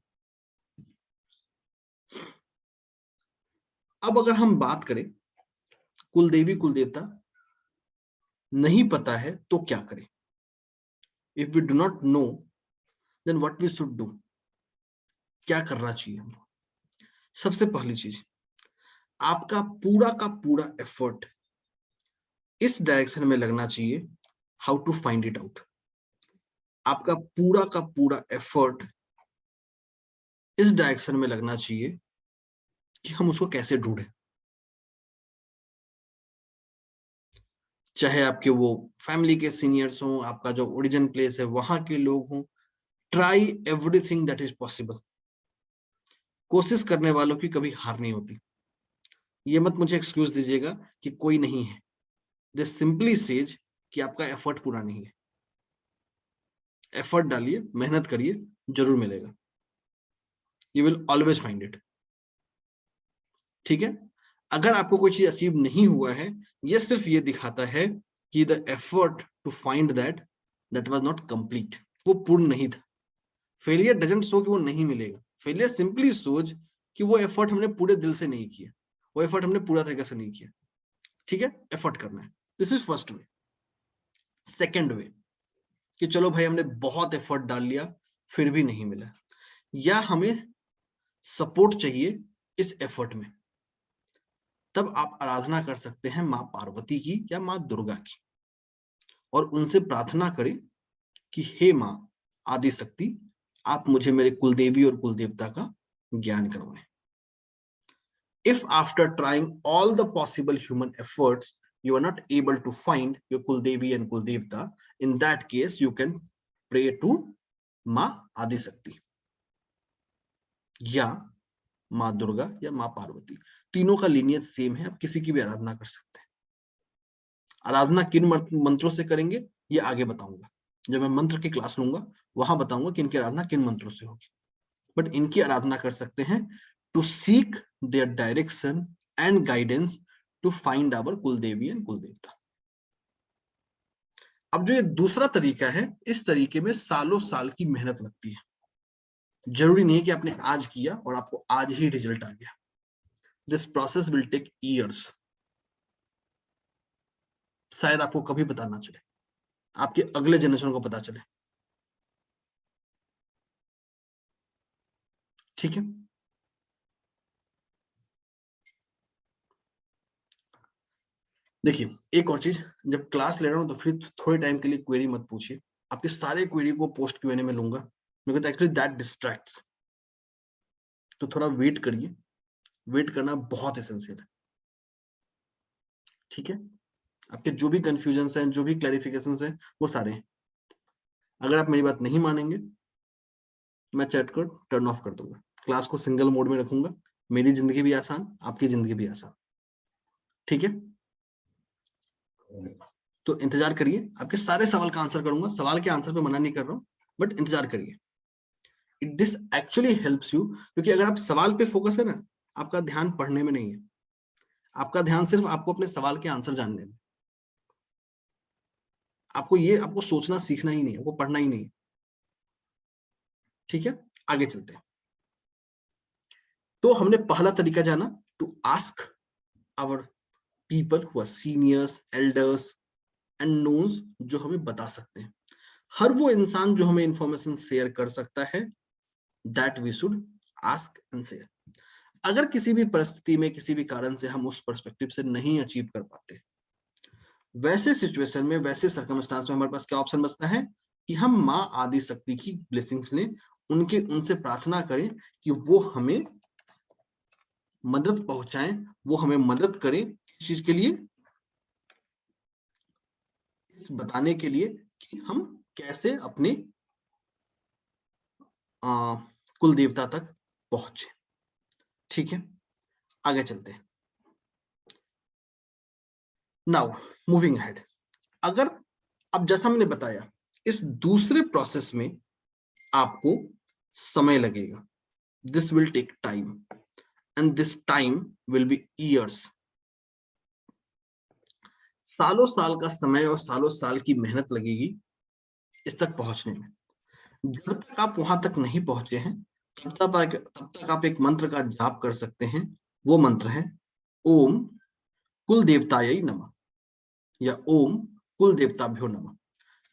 अब अगर हम बात करें कुलदेवी कुल देवता नहीं पता है तो क्या करें? If we do not know then what we should do, क्या करना चाहिए हमको? सबसे पहली चीज, आपका पूरा का पूरा एफर्ट इस डायरेक्शन में लगना चाहिए, how to find it out. आपका पूरा का पूरा एफर्ट इस डायरेक्शन में लगना चाहिए कि हम उसको कैसे ढूंढें। चाहे आपके वो फैमिली के सीनियर्स हों, आपका जो ओरिजिन प्लेस है वहां के लोग हों, try everything that is possible. कोशिश करने वालों की कभी हार नहीं होती। ये मत मुझे एक्सक्यूज दीजिएगा कि कोई नहीं है, दिस सिंपली सेज कि आपका एफर्ट पूरा नहीं है। एफर्ट डालिए, मेहनत करिए, जरूर मिलेगा, you will always find it. ठीक है, अगर आपको कोई चीज अचीव नहीं हुआ है, ये सिर्फ ये दिखाता है कि the effort to find that was not complete, वो पूर्ण नहीं था। फेलियर डजंट शो कि वो नहीं मिलेगा, फेलियर सिंपली सोच कि वो एफर्ट हमने पूरे दिल से नहीं किया, वो एफर्ट हमने पूरा तरीके से नहीं किया। ठीक है, एफर्ट करना है, this is first way. Second way कि चलो भाई हमने बहुत एफर्ट डाल लिया फिर भी नहीं मिला, या हमें सपोर्ट चाहिए इस एफर्ट में, तब आप आराधना कर सकते हैं माँ पार्वती की या माँ दुर्गा की, और उनसे प्रार्थना करें कि हे माँ आदि शक्ति, आप मुझे मेरे कुलदेवी और कुलदेवता का ज्ञान करवाएं। If after trying all the possible human efforts you are not able to find your Kuldevi and Kuldevta, in that case you can pray to माँ आदि शक्ति या माँ दुर्गा या माँ पार्वती। तीनों का लीनियज सेम है, आप किसी की भी आराधना कर सकते हैं। आराधना किन मंत्रों से करेंगे ये आगे बताऊंगा, जब मैं मंत्र की क्लास लूंगा वहां बताऊंगा कि इनकी आराधना किन मंत्रों से होगी। बट इनकी आराधना कर सकते हैं to seek their direction and guidance to find our kuldevi and kuldevta. अब जो ये दूसरा तरीका है, इस तरीके में सालों साल की मेहनत लगती है। जरूरी नहीं है कि आपने आज किया और आपको आज ही रिजल्ट आ गया। This process will take years. शायद आपको कभी पता ना चले, आपके अगले जनरेशन को पता चले। ठीक है, देखिए एक और चीज, जब क्लास ले रहा हूं तो फिर थोड़े टाइम के लिए क्वेरी मत पूछिए। आपके सारे क्वेरी को पोस्ट क्यूएनए में लूंगा, बिकॉज़ एक्चुअली दैट डिस्ट्रैक्ट्स। तो थोड़ा वेट करिए, वेट करना बहुत एसेंशियल है। ठीक है, आपके जो भी कंफ्यूजन हैं, जो भी क्लैरिफिकेशंस हैं, वो सारे हैं। अगर आप मेरी बात नहीं मानेंगे, मैं चैट को टर्न ऑफ कर दूंगा, क्लास को सिंगल मोड में रखूंगा। मेरी जिंदगी भी आसान, आपकी जिंदगी भी आसान। ठीक है, तो इंतजार करिए, आपके सारे सवाल का आंसर करूंगा। सवाल के आंसर पे मना नहीं कर रहा हूँ, बट इंतजार करिए। दिस एक्चुअली हेल्प्स यू, क्योंकि अगर आप सवाल पे फोकस है ना, आपका ध्यान पढ़ने में नहीं है, आपका ध्यान सिर्फ आपको अपने सवाल के आंसर जानने में। आपको सोचना सीखना ही नहीं है, आपको पढ़ना ही नहीं है। ठीक है, आगे चलते हैं। तो हमने पहला तरीका जाना, to ask our people who are seniors, elders, and knowns जो हमें बता सकते हैं। हर वो इंसान जो हमें इंफॉर्मेशन शेयर कर सकता है, that we should ask and share. अगर किसी भी परिस्थिति में किसी भी कारण से हम उस पर्सपेक्टिव से नहीं अचीव कर पाते, वैसे सिचुएशन में, वैसे सर्कमस्टांस में हमारे पास क्या ऑप्शन बचता है कि हम माँ आदि शक्ति की ब्लेसिंग्स लें, उनसे प्रार्थना करें कि वो हमें मदद पहुंचाएं, वो हमें मदद करें इस चीज के लिए, बताने के लिए कि हम कैसे अपने कुल देवता तक पहुंचे। ठीक है, आगे चलते हैं। नाउ मूविंग अहेड, अगर अब जैसा मैंने बताया इस दूसरे प्रोसेस में आपको समय लगेगा, this will take time and this time will be years. सालों साल का समय और सालों साल की मेहनत लगेगी इस तक पहुंचने में। जब तक आप वहां तक नहीं पहुंचे हैं तब तक आप एक मंत्र का जाप कर सकते हैं। वो मंत्र है ओम कुल देवताय नमः या ओम कुल देवताभ्यो नमः।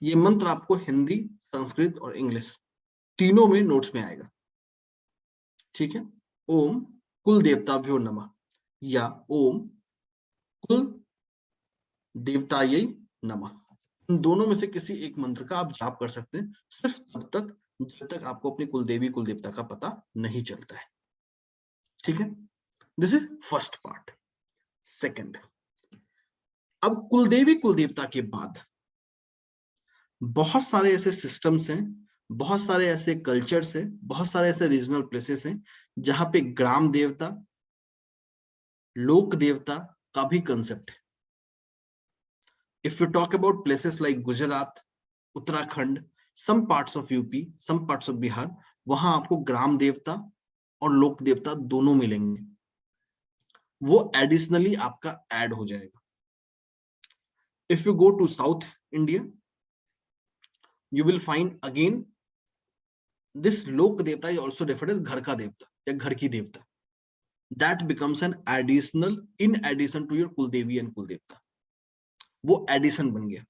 ये मंत्र आपको हिंदी, संस्कृत और इंग्लिश तीनों में नोट्स में आएगा। ठीक है, ओम कुल देवताभ्यो नमः या ओम कुल देवताय नमः, इन दोनों में से किसी एक मंत्र का आप जाप कर सकते हैं, सिर्फ तब तक जब तक आपको अपनी कुलदेवी कुल देवता का पता नहीं चलता है। ठीक है, this is first part. Second, अब कुलदेवी कुल देवता के बाद बहुत सारे ऐसे सिस्टम्स हैं, बहुत सारे ऐसे कल्चर्स हैं, बहुत सारे ऐसे रीजनल प्लेसेस हैं जहां पे ग्राम देवता, लोक देवता का भी कंसेप्ट है। If we talk about places like Gujarat, Uttarakhand, some parts of UP, some parts of Bihar, वहां आपको ग्राम देवता और लोक देवता दोनों मिलेंगे, वो एडिशनली आपका ऐड हो जाएगा। If you go to South India, you will find again this लोक देवता is also referred as घर का देवता या घर की देवता. That becomes an additional in addition to your कुलदेवी and कुल देवता. वो एडिशन बन गया।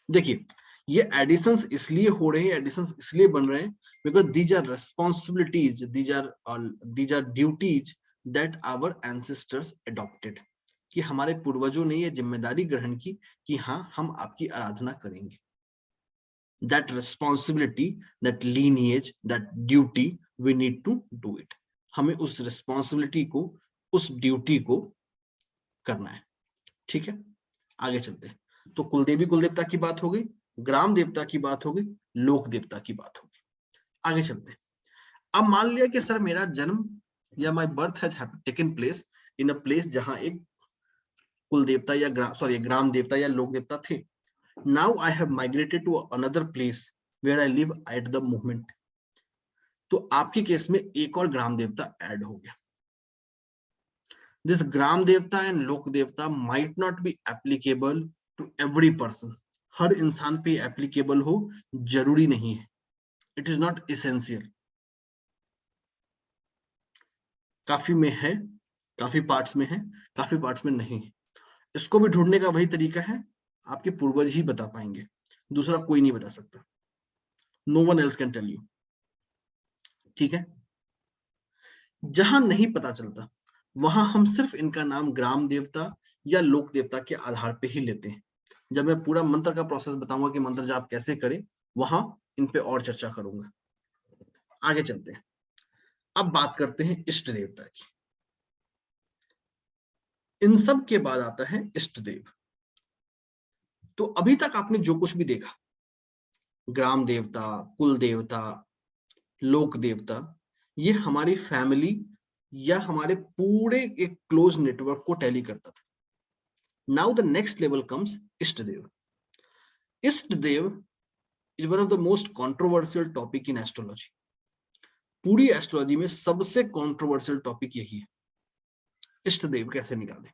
देखिए, ये एडिशंस इसलिए हो रहे हैं, एडिशंस इसलिए बन रहे हैं because these are responsibilities, these are duties that our ancestors adopted, कि हमारे पूर्वजों ने ये जिम्मेदारी ग्रहण की कि हाँ हम आपकी आराधना करेंगे। That responsibility, that lineage, that duty, we need to do it. हमें उस रिस्पॉन्सिबिलिटी को, उस ड्यूटी को करना है। ठीक है, आगे चलते हैं। तो कुलदेवी कुल देवता की बात हो गई, ग्राम देवता की बात हो गई, लोक देवता की बात हो गई। आगे चलते हैं। अब मान लिया कि सर मेरा जन्म या my birth has taken place in a place जहां एक कुल देवता या ग्राम देवता या लोक देवता थे। Now I have migrated to another place where I live at the moment. तो आपके केस में एक और ग्राम देवता ऐड हो गया। This ग्राम देवता एंड लोक देवता might not be applicable to every person. हर इंसान पे एप्लीकेबल हो जरूरी नहीं है। It is not essential. काफी में है, काफी पार्ट्स में है, काफी पार्ट्स में नहीं है। इसको भी ढूंढने का वही तरीका है, आपके पूर्वज ही बता पाएंगे, दूसरा कोई नहीं बता सकता। No one else can tell you. ठीक है, जहां नहीं पता चलता वहां हम सिर्फ इनका नाम ग्राम देवता या लोक देवता के आधार पे ही लेते हैं। जब मैं पूरा मंत्र का प्रोसेस बताऊंगा कि मंत्र जाप कैसे करें, वहां इन पे और चर्चा करूंगा। आगे चलते हैं। अब बात करते हैं इष्ट देवता की। इन सब के बाद आता है इष्ट देव। तो अभी तक आपने जो कुछ भी देखा, ग्राम देवता, कुल देवता, लोक देवता, ये हमारी फैमिली या हमारे पूरे एक क्लोज नेटवर्क को टैली करता था। Now the next level comes Isht Dev. Isht Dev is one of the most controversial topic in astrology. पूरी एस्ट्रोलॉजी में सबसे कंट्रोवर्शियल टॉपिक यही है, इष्ट देव कैसे निकालें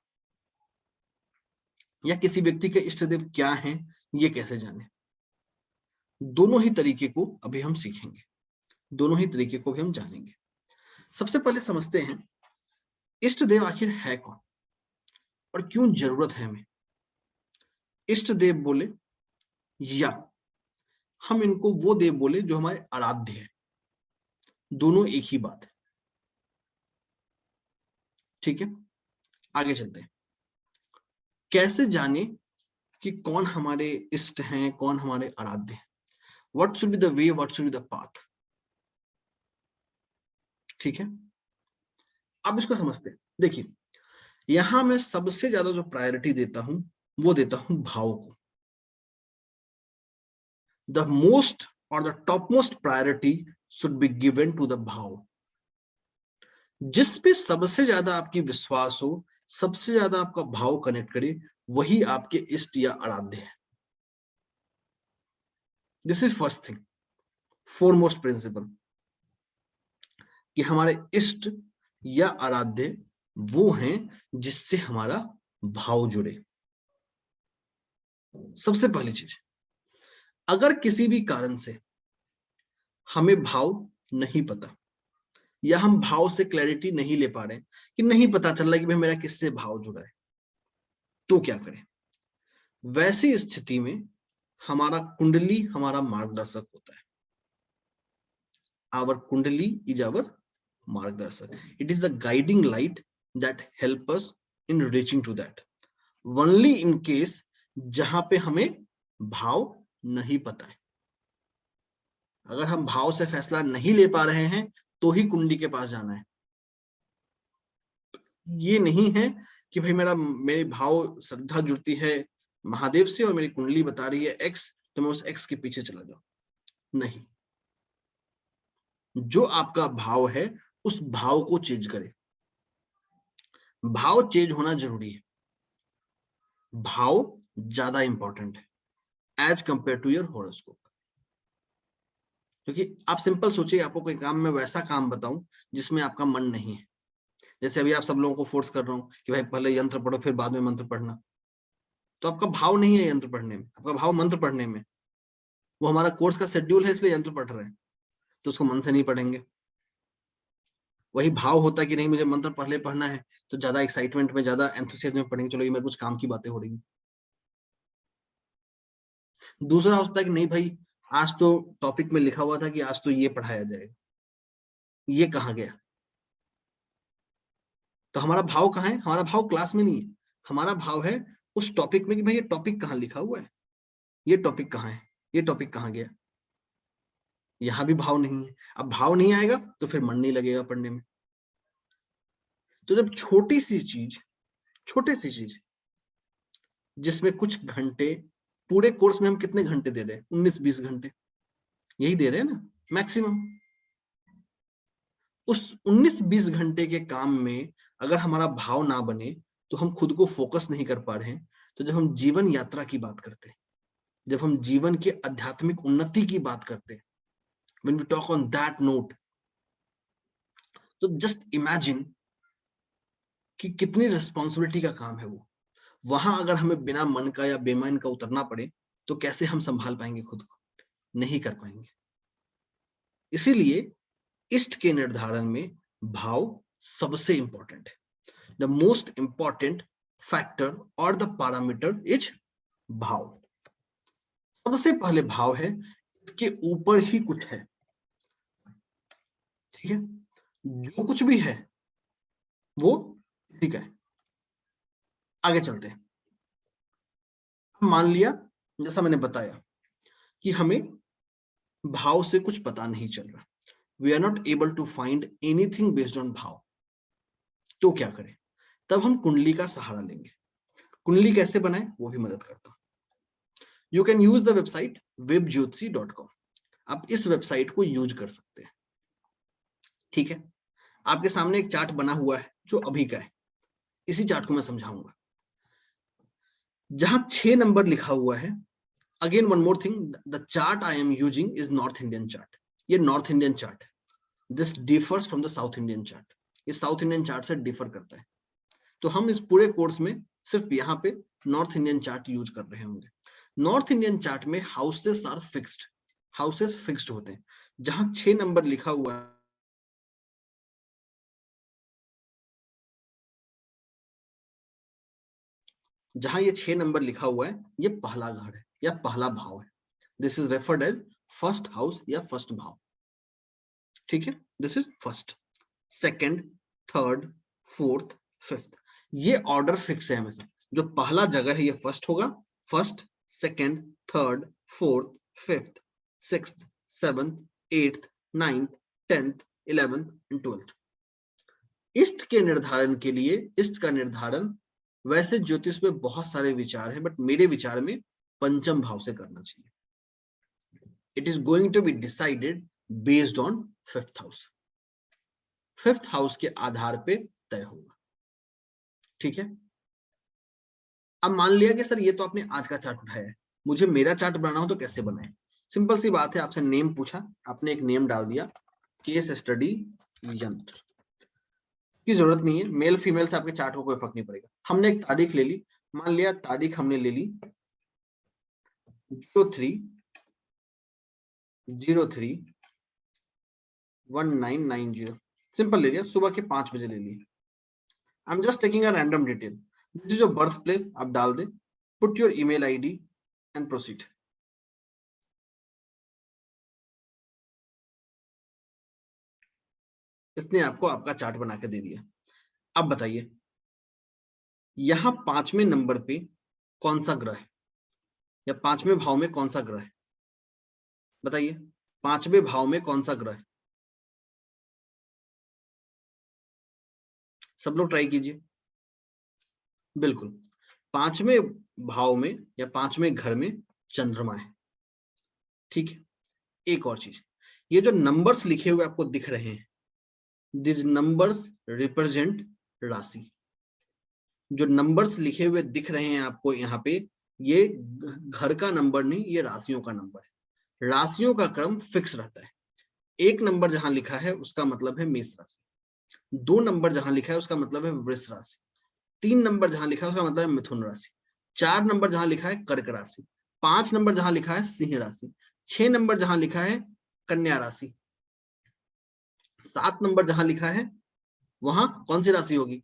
या किसी व्यक्ति के इष्ट देव क्या हैं ये कैसे जाने। दोनों ही तरीके को अभी हम सीखेंगे, दोनों ही तरीके को भी हम जानेंगे। सबसे पहले समझते हैं इष्ट देव आखिर है कौन और क्यों जरूरत है हमें। इष्ट देव बोले या हम इनको वो देव बोले जो हमारे आराध्य है, दोनों एक ही बात है। ठीक है, आगे चलते हैं। कैसे जाने कि कौन हमारे इष्ट हैं, कौन हमारे आराध्य हैं? What should be the way, what should be the path? ठीक है, अब इसको समझते हैं। देखिए, यहां मैं सबसे ज्यादा जो प्रायोरिटी देता हूं वो देता हूं भाव को। The most or the top most priority should be given to the bhava. जिस पे सबसे ज्यादा आपकी विश्वास हो, सबसे ज्यादा आपका भाव कनेक्ट करे, वही आपके इष्ट या आराध्य है। This is first thing, foremost principle, कि हमारे इष्ट या आराध्य वो हैं जिससे हमारा भाव जुड़े। सबसे पहली चीज, अगर किसी भी कारण से हमें भाव नहीं पता या हम भाव से क्लैरिटी नहीं ले पा रहे, कि नहीं पता चल रहा कि भाई मेरा किससे भाव जुड़ा है, तो क्या करें? वैसी स्थिति में हमारा कुंडली हमारा मार्गदर्शक होता है। Our kundli is our margdarshak. It is the guiding light that help us in reaching to that. Only in case जहां पे हमें भाव नहीं पता है। अगर हम भाव से फैसला नहीं ले पा रहे हैं तो ही कुंडली के पास जाना है। ये नहीं है कि भाई मेरे भाव श्रद्धा जुड़ती है महादेव से और मेरी कुंडली बता रही है एक्स, तो मैं उस एक्स के पीछे चला जाऊं। नहीं, जो आपका भाव है उस भाव को चेंज करें। भाव चेंज होना जरूरी है। भाव ज्यादा इंपॉर्टेंट है as compare to your horoscope. क्योंकि आप सिंपल सोचिए, आपको कोई काम में वैसा काम बताऊं जिसमें आपका मन नहीं है। जैसे अभी आप सब लोगों को फोर्स कर रहा हूं कि भाई पहले यंत्र पढ़ो फिर बाद में मंत्र पढ़ना, तो आपका भाव नहीं है यंत्र पढ़ने में, आपका भाव मंत्र पढ़ने में। वो हमारा कोर्स का शेड्यूल है इसलिए यंत्र पढ़ रहे हैं, तो उसको मन से नहीं पढ़ेंगे। वही भाव होता है कि नहीं मुझे मंत्र पहले पढ़ना है, तो ज्यादा एक्साइटमेंट में, ज्यादा एंथुसियाज्म में पढ़ेंगे, चलो ये मेरे कुछ काम की बातें हो रही। दूसरा होता है कि नहीं भाई आज तो टॉपिक में लिखा हुआ था कि आज तो ये पढ़ाया जाएगा, ये कहाँ गया? तो हमारा भाव कहाँ है? हमारा भाव क्लास में नहीं है, हमारा भाव है उस टॉपिक में कि भाई ये टॉपिक कहाँ लिखा हुआ है, ये टॉपिक कहाँ है, ये टॉपिक कहाँ गया? यहां भी भाव नहीं है। अब भाव नहीं आएगा तो फिर मन नहीं लगेगा पढ़ने में। तो जब छोटी सी चीज जिसमें कुछ घंटे, पूरे कोर्स में हम कितने घंटे दे रहे हैं? 19-20 घंटे यही दे रहे हैं ना मैक्सिमम। उस 19-20 घंटे के काम में अगर हमारा भाव ना बने तो हम खुद को फोकस नहीं कर पा रहे हैं। तो जब हम जीवन यात्रा की बात करते हैं, जब हम जीवन के आध्यात्मिक उन्नति की बात करते हैं, when we talk on that note, तो जस्ट इमेजिन कि कितनी रिस्पॉन्सिबिलिटी का काम है वो। वहां अगर हमें बिना मन का या बेमन का उतरना पड़े तो कैसे हम संभाल पाएंगे खुद को? नहीं कर पाएंगे। इसीलिए इष्ट के निर्धारण में भाव सबसे इंपॉर्टेंट है। द मोस्ट इंपॉर्टेंट फैक्टर और द पैरामीटर इज भाव। सबसे पहले भाव है, इसके ऊपर ही कुछ है। ठीक है, जो कुछ भी है वो ठीक है। आगे चलते हैं। मान लिया जैसा मैंने बताया कि हमें भाव से कुछ पता नहीं चल रहा, we are not able to find anything based on bhava, तो क्या करें? तब हम कुंडली का सहारा लेंगे। कुंडली कैसे बनाए वो भी मदद करता हूं। You can use the website webjyotri.com। आप इस वेबसाइट को यूज कर सकते हैं। ठीक है, आपके सामने एक चार्ट बना हुआ है जो अभी का है, इसी चार्ट को मैं समझाऊंगा। जहां 6 नंबर लिखा हुआ है, again one more thing, the chart I am using is north Indian chart. ये नॉर्थ इंडियन चार्ट है, this differs from the south Indian chart. ये साउथ इंडियन चार्ट से डिफर करता है। तो हम इस पूरे कोर्स में सिर्फ यहाँ पे नॉर्थ इंडियन चार्ट यूज कर रहे होंगे। नॉर्थ इंडियन चार्ट में houses are fixed, houses fixed होते हैं। जहां 6 नंबर लिखा हुआ है जहां ये 6 नंबर लिखा हुआ है ये पहला घर है या पहला भाव है, this is referred as first house या फर्स्ट भाव, ठीक है। This is first, second, third, fourth, fifth, ये ऑर्डर फिक्स है हमेशा। जो पहला जगह है ये फर्स्ट होगा, first, second, third, fourth, fifth, sixth, seventh, eighth, ninth, 10th, 11th and 12th। इष्ट के निर्धारण के लिए, इष्ट का निर्धारण वैसे ज्योतिष में बहुत सारे विचार हैं, बट मेरे विचार में पंचम भाव से करना चाहिए। It is going to be decided based on fifth house, fifth house के आधार पे तय होगा, ठीक है। अब मान लिया कि सर ये तो आपने आज का चार्ट उठाया है, मुझे मेरा चार्ट बनाना हो तो कैसे बनाए? सिंपल सी बात है, आपसे नेम पूछा, आपने एक नेम डाल दिया, केस स्टडी यंत्र, की जरूरत नहीं है, मेल फीमेल से आपके चार्ट को कोई फर्क नहीं पड़ेगा। हमने एक तारीख ले ली, मान लिया तारीख हमने ले ली 03/03/1990, सिंपल ले लिया, सुबह के 5 बजे ले लिया। I am just taking a random detail, this is your birth place, आप डाल दे, put your email ID and proceed. इसने आपको आपका चार्ट बना के दे दिया। अब बताइए यहां 5वें नंबर पे कौन सा ग्रह है, या 5वें भाव में कौन सा ग्रह है? बताइए 5वें भाव में कौन सा ग्रह है? सब लोग ट्राई कीजिए। बिल्कुल 5वें भाव में या 5वें घर में चंद्रमा है, ठीक है। एक और चीज, ये जो नंबर्स लिखे हुए आपको दिख रहे हैं, दिस नंबर्स रिप्रेजेंट राशि। जो नंबर्स लिखे हुए दिख रहे हैं आपको यहाँ पे, ये घर का नंबर नहीं, ये राशियों का नंबर है। राशियों का क्रम फिक्स रहता है। 1 नंबर जहां लिखा है उसका मतलब है मेष राशि, 2 नंबर जहां लिखा है उसका मतलब है वृष राशि, 3 नंबर जहां लिखा है उसका मतलब है मिथुन राशि, 4 नंबर जहां लिखा है कर्क राशि, 5 नंबर जहां लिखा है सिंह राशि, 6 नंबर जहां लिखा है कन्या राशि, 7 नंबर जहां लिखा है वहां कौन सी राशि होगी?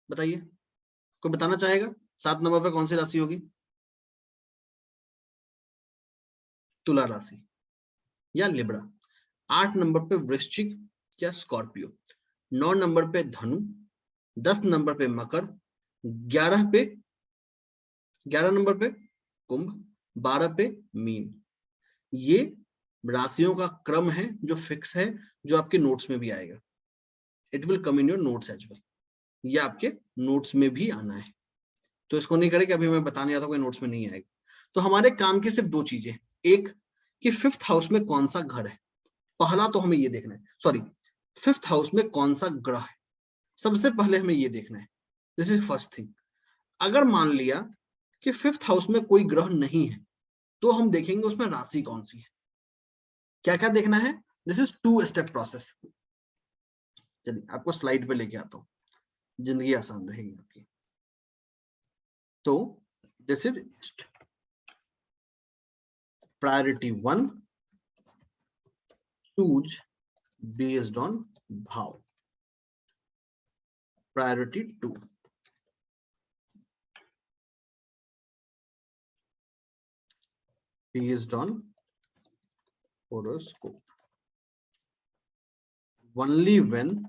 बताइए, कोई बताना चाहेगा 7 नंबर पे कौन सी राशि होगी? तुला राशि या लिब्रा। 8 नंबर पे वृश्चिक या स्कॉर्पियो, 9 नंबर पे धनु, 10 नंबर पे मकर, 11 नंबर पे कुंभ, 12 पे मीन। ये राशियों का क्रम है जो फिक्स है, जो आपके नोट्स में भी आएगा। It will come in your notes as well, ये आपके नोट्स में भी आना है। तो इसको नहीं करें कि अभी मैं बताने जाता हूँ नोट्स में नहीं आएगा। तो हमारे काम की सिर्फ 2 चीजें, एक कि फिफ्थ हाउस में कौन सा घर है, पहला तो हमें ये देखना है, सॉरी फिफ्थ हाउस में कौन सा ग्रह है, सबसे पहले हमें ये देखना है। This is first thing. अगर मान लिया कि फिफ्थ हाउस में कोई ग्रह नहीं है, तो हम देखेंगे उसमें राशि कौन सी है। क्या क्या देखना है? This is 2 step process. चलिए आपको स्लाइड पे लेके आता हूं, जिंदगी आसान रहेगी आपकी। तो this is priority 1, choose based on भाव। Priority 2, based on horoscope only when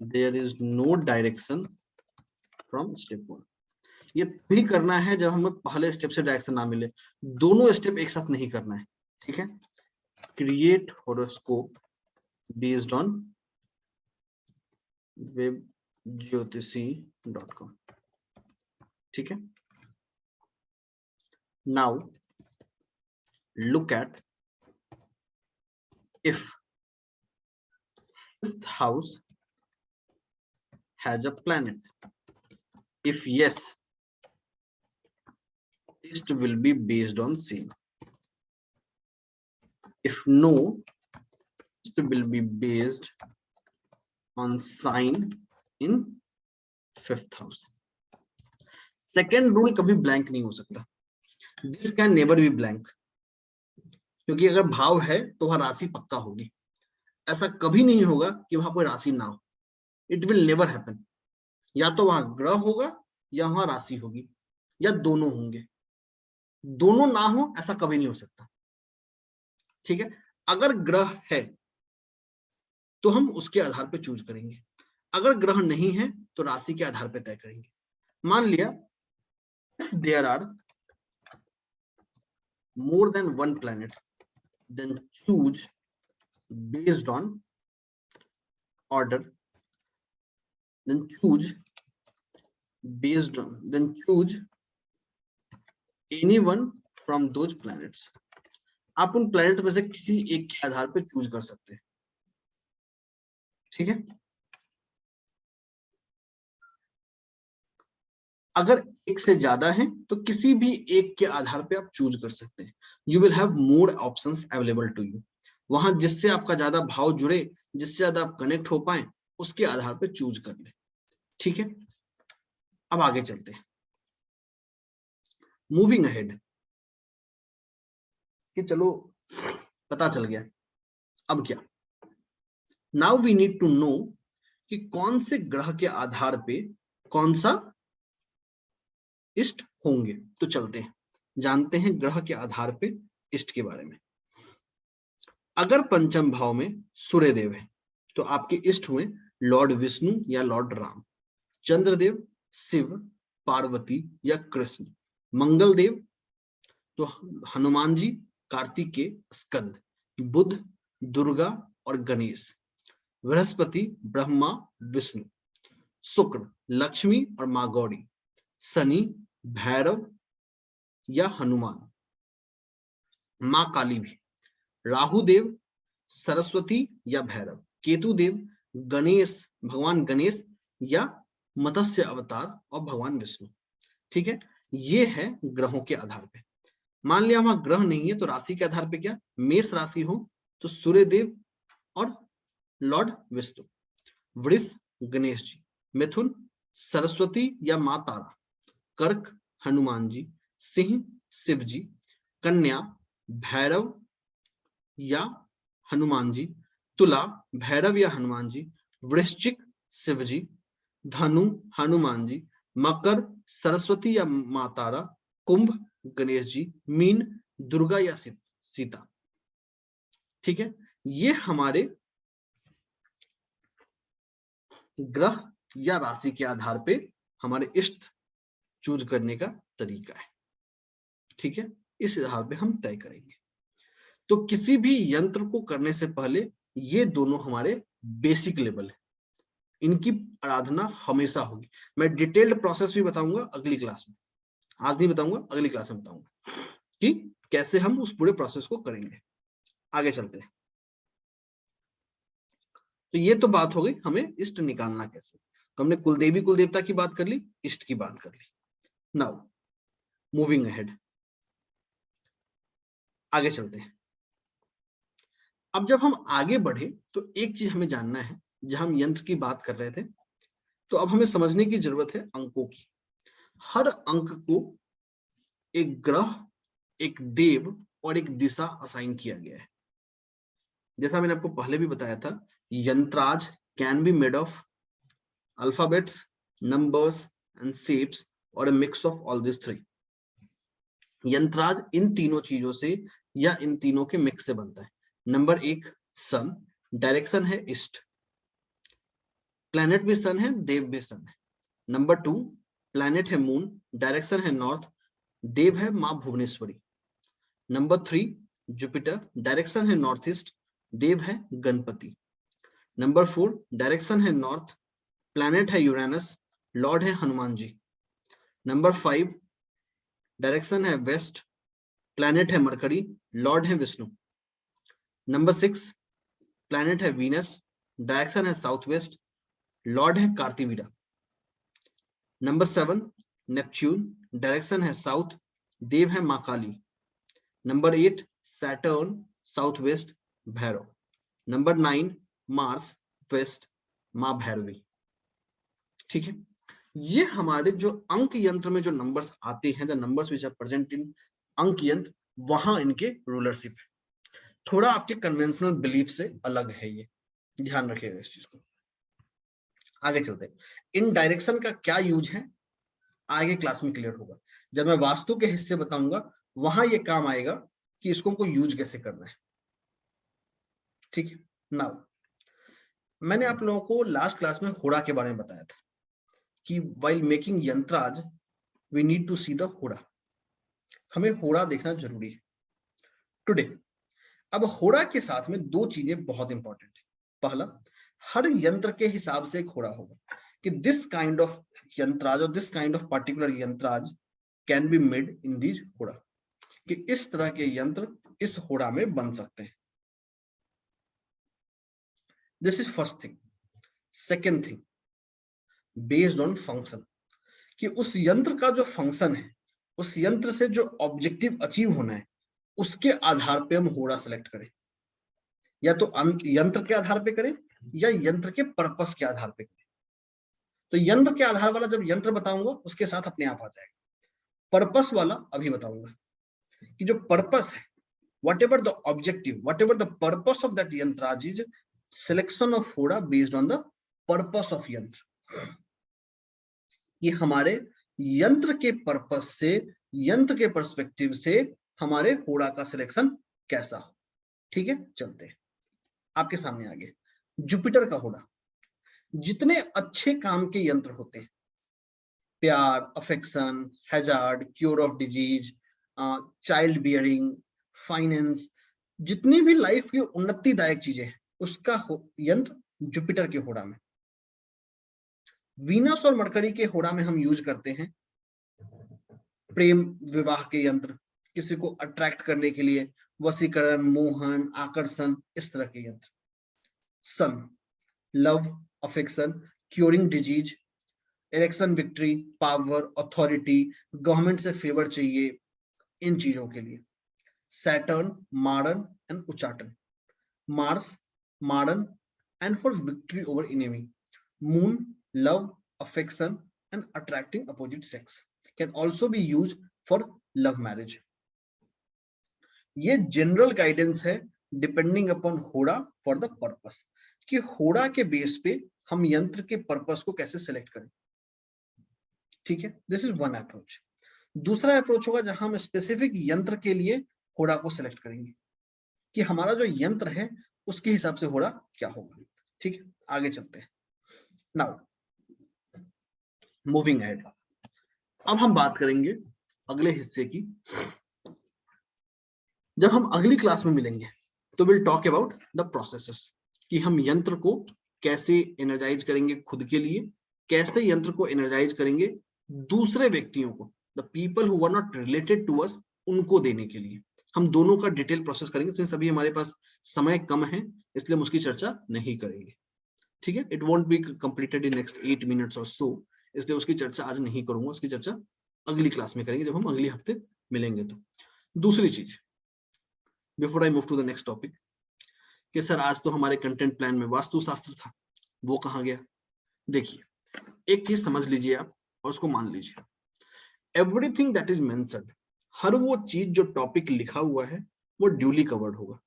there is no direction from step 1। ये भी करना है जब हमें पहले स्टेप से डायरेक्शन ना मिले, दोनों स्टेप एक साथ नहीं करना है, ठीक है। Create horoscope based on webjyotisi.com, ठीक है। Now look at if fifth house has a planet. If yes, it will be based on same. If no, it will be based on sign in fifth house. Second rule कभी blank नहीं हो सकता. This can never be blank. क्योंकि अगर भाव है तो वह राशि पक्का होगी, ऐसा कभी नहीं होगा कि वहां कोई राशि ना हो। It will never happen. या तो वहां ग्रह होगा या वहां राशि होगी, या दोनों होंगे। दोनों ना हो ऐसा कभी नहीं हो सकता, ठीक है। अगर ग्रह है तो हम उसके आधार पे चूज करेंगे, अगर ग्रह नहीं है तो राशि के आधार पे तय करेंगे। मान लिया there are more than one planet, then choose based on order, then choose any one from those planets. आप उन प्लैनेट में से किसी एक के आधार पे चूज कर सकते हैं, ठीक है। अगर एक से ज्यादा है तो किसी भी एक के आधार पे आप चूज कर सकते हैं। You will have more options available to you. वहां जिससे आपका ज्यादा भाव जुड़े, जिससे ज्यादा आप कनेक्ट हो पाए, उसके आधार पे चूज कर ले, ठीक है। अब आगे चलते हैं, मूविंग अहेड, कि चलो पता चल गया, अब क्या। Now we need to know कि कौन से ग्रह के आधार पे कौन सा इष्ट होंगे। तो चलते हैं, जानते हैं ग्रह के आधार पे इष्ट के बारे में। अगर पंचम भाव में सूर्यदेव है तो आपके इष्ट हुए लॉर्ड विष्णु या लॉर्ड राम, चंद्रदेव शिव, पार्वती या कृष्ण, मंगल देव तो हनुमान जी, कार्तिकेय, स्कंद, बुध, दुर्गा और गणेश, बृहस्पति, ब्रह्मा, विष्णु, शुक्र, लक्ष्मी और माँ गौरी, शनि, भैरव या हनुमान, माँ काली भी, राहु देव, सरस्वती या भैरव, केतु देव, गणेश, भगवान गणेश या मत्स्य अवतार और भगवान विष्णु, ठीक है। ये है ग्रहों के आधार पे। मान लिया वहां ग्रह नहीं है तो राशि के आधार पे क्या, मेष राशि हो तो सूर्यदेव और लॉर्ड विष्णु, वृष गणेश जी, मिथुन सरस्वती या माँ तारा, कर्क हनुमान जी, सिंह शिव जी, कन्या भैरव या हनुमान जी, तुला भैरव या हनुमान जी, वृश्चिक शिव जी, धनु हनुमान जी, मकर सरस्वती या माँ तारा, कुंभ गणेश जी, मीन दुर्गा या सीता, ठीक है। ये हमारे ग्रह या राशि के आधार पे हमारे इष्ट चूज करने का तरीका है, ठीक है। इस आधार पे हम तय करेंगे। तो किसी भी यंत्र को करने से पहले ये दोनों हमारे बेसिक लेवल है, इनकी आराधना हमेशा होगी। मैं डिटेल्ड प्रोसेस भी बताऊंगा अगली क्लास में, आज नहीं बताऊंगा, अगली क्लास में बताऊंगा कि कैसे हम उस पूरे प्रोसेस को करेंगे। आगे चलते हैं। तो ये तो बात हो गई हमें इष्ट निकालना कैसे। तो हमने कुलदेवी कुल देवता की बात कर ली, इष्ट की बात कर ली। नाउ मूविंग अहेड, आगे चलते हैं। अब जब हम आगे बढ़े तो एक चीज हमें जानना है, जहां हम यंत्र की बात कर रहे थे तो अब हमें समझने की जरूरत है अंकों की। हर अंक को एक ग्रह, एक देव और एक दिशा असाइन किया गया है। जैसा मैंने आपको पहले भी बताया था, yantras can be made of alphabets, numbers and shapes और a mix of all these three। Yantras इन तीनों चीजों से या इन तीनों के मिक्स से बनता है। नंबर 1 सन, डायरेक्शन है ईस्ट, प्लैनेट भी सन है, देव भी सन है। नंबर 2 प्लैनेट है मून, डायरेक्शन है नॉर्थ, देव है माँ भुवनेश्वरी। नंबर 3 जुपिटर, डायरेक्शन है नॉर्थ ईस्ट, देव है गणपति। नंबर 4 डायरेक्शन है नॉर्थ, प्लैनेट है यूरेनस, लॉर्ड है हनुमान जी। नंबर 5 डायरेक्शन है वेस्ट, प्लैनेट है मरकरी, लॉर्ड है विष्णु। नंबर 6 प्लैनेट है वीनस, डायरेक्शन है साउथ वेस्ट, लॉर्ड है कार्तिवीरा। नंबर 7 नेपच्यून, डायरेक्शन है साउथ, देव है माँ Kali. Number 8 Saturn, south west, Bhairav. Number 9 Mars, west, माँ भैरवी। ठीक है, ये हमारे जो अंक यंत्र में जो नंबर्स आते हैं, the numbers which are present in ank yantra, वहां इनके रूलरशिप है। थोड़ा आपके कन्वेंशनल बिलीफ से अलग है, ये ध्यान रखिएगा इस चीज को। आगे चलते हैं। इन डायरेक्शन का क्या यूज है आगे क्लास में क्लियर होगा। जब मैं वास्तु के हिस्से बताऊंगा वहां ये काम आएगा कि इसको हमको यूज कैसे करना है। ठीक है। नाउ मैंने आप लोगों को लास्ट क्लास में होड़ा के बारे में बताया था कि while making yantras we need to see the hora, हमें होड़ा देखना जरूरी है टुडे। अब होड़ा के साथ में दो चीजें बहुत इंपॉर्टेंट है। पहला, हर यंत्र के हिसाब से एक होड़ा होगा कि दिस काइंड ऑफ यंत्राज और this kind of particular yantras can be made in this hora, कि इस तरह के यंत्र इस होड़ा में बन सकते हैं। This is first thing. Second thing, based on function, कि उस यंत्र का जो फंक्शन है, उस यंत्र से जो ऑब्जेक्टिव अचीव होना है, उसके आधार पे हम होड़ा सेलेक्ट करें, या तो यंत्र के आधार पे करें या यंत्र के पर्पस के आधार पे करें। तो यंत्र के आधार वाला जब यंत्र बताऊंगा उसके साथ अपने आप आ जाएगा। पर्पस वाला अभी बताऊंगा कि जो पर्पस है, whatever the objective, whatever the purpose of that yantraj is, selection of hoda based on the purpose of यंत्र। ये हमारे यंत्र के पर्पस से, यंत्र के पर्सपेक्टिव से हमारे होड़ा का सिलेक्शन कैसा हो। ठीक है, चलते हैं आपके सामने आगे। जुपिटर का होड़ा, जितने अच्छे काम के यंत्र होते हैं, प्यार, affection, hazard, cure of disease, child bearing, finance, जितनी भी लाइफ की उन्नतिदायक चीजें हैं, उसका यंत्र जुपिटर के होड़ा में। वीनस और मरकरी के होड़ा में हम यूज करते हैं प्रेम विवाह के यंत्र, किसी को अट्रैक्ट करने के लिए, वशीकरण, मोहन, आकर्षण, इस तरह के यंत्र। Son, love, affection, curing disease, election victory, power, authority, government से फेवर चाहिए, इन चीजों के लिए। सैटर्न, मार्डन एंड उच्चाटन। मार्स, मार्डन and for victory over enemy. Moon, love, affection and attracting opposite sex, can also be used for love marriage. ये जनरल गाइडेंस है depending upon hora for the purpose, कि होड़ा के बेस पे हम यंत्र के पर्पस को कैसे सिलेक्ट करें। ठीक है, दिस इज वन अप्रोच। दूसरा अप्रोच होगा जहां हम स्पेसिफिक यंत्र के लिए होड़ा को सिलेक्ट करेंगे कि हमारा जो यंत्र है उसके हिसाब से होड़ा क्या होगा। ठीक है, आगे चलते हैं। नाउ मूविंग अहेड, अब हम बात करेंगे अगले हिस्से की। जब हम अगली क्लास में मिलेंगे तो will talk about the processes, कि हम यंत्र को कैसे एनर्जाइज करेंगे खुद के लिए, कैसे यंत्र को एनर्जाइज करेंगे दूसरे व्यक्तियों को, the people who are not related to us, उनको देने के लिए। हम दोनों का डिटेल प्रोसेस करेंगे। सिंस अभी हमारे पास समय कम है इसलिए हम उसकी चर्चा नहीं करेंगे। ठीक है, it won't be completed in next 8 minutes और सो, इसलिए उसकी चर्चा आज नहीं करूंगा, उसकी चर्चा अगली क्लास में करेंगे जब हम अगले हफ्ते मिलेंगे। तो दूसरी चीज, before I move to the next topic, कि सर आज तो हमारे कंटेंट प्लान में वास्तुशास्त्र था, वो कहाँ गया? देखिए, एक चीज समझ लीजिए आप और उसको मान लीजिए, एवरीथिंग दैट इज मेंशन्ड, हर वो चीज जो टॉपिक लिखा हुआ है वो ड्यूली कवर्ड होगा।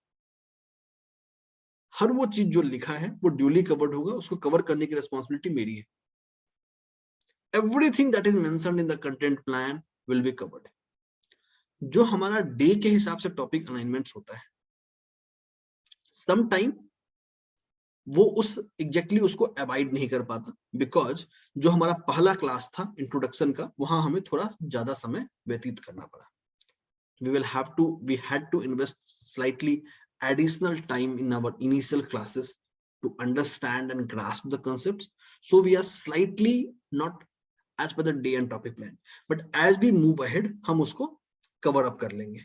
हर वो चीज जो लिखा है वो ड्यूली कवर्ड होगा, उसको कवर करने की रिस्पॉन्सिबिलिटी मेरी है। Everything that is mentioned in the content plan will be covered. जो हमारा डे के हिसाब से टॉपिक अलाइनमेंट्स होता है, समटाइम वो उस एग्जैक्टली उसको अवॉइड नहीं कर पाता, बिकॉज जो हमारा पहला क्लास था इंट्रोडक्शन का, वहां हमें थोड़ा ज्यादा समय व्यतीत करना पड़ा। We had to invest slightly additional time in our initial classes to understand and grasp the concepts. So we are slightly not as per the day and topic plan, but as we move ahead हम उसको cover up कर लेंगे।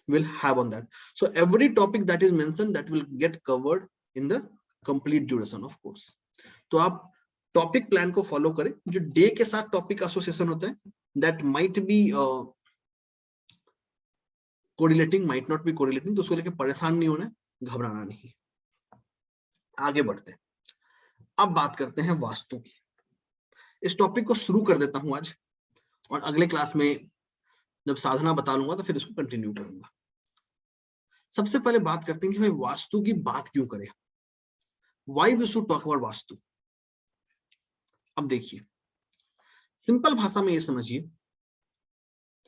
We'll have on that. So every topic that is mentioned that will get covered in the complete duration of course. तो आप topic plan को follow करें। जो day के साथ टॉपिक एसोसिएशन होता है, that might be correlating, might not be correlating, तो उसको लेके परेशान नहीं होना है, घबराना नहीं। आगे बढ़ते हैं, अब बात करते हैं वास्तु की। इस टॉपिक को शुरू कर देता हूं आज, और अगले क्लास में जब साधना बता लूंगा तो फिर इसको कंटिन्यू करूंगा। सबसे पहले बात करते हैं कि भाई वास्तु की बात क्यों करें, why we should talk about vastu. अब देखिए, सिंपल भाषा में ये समझिए,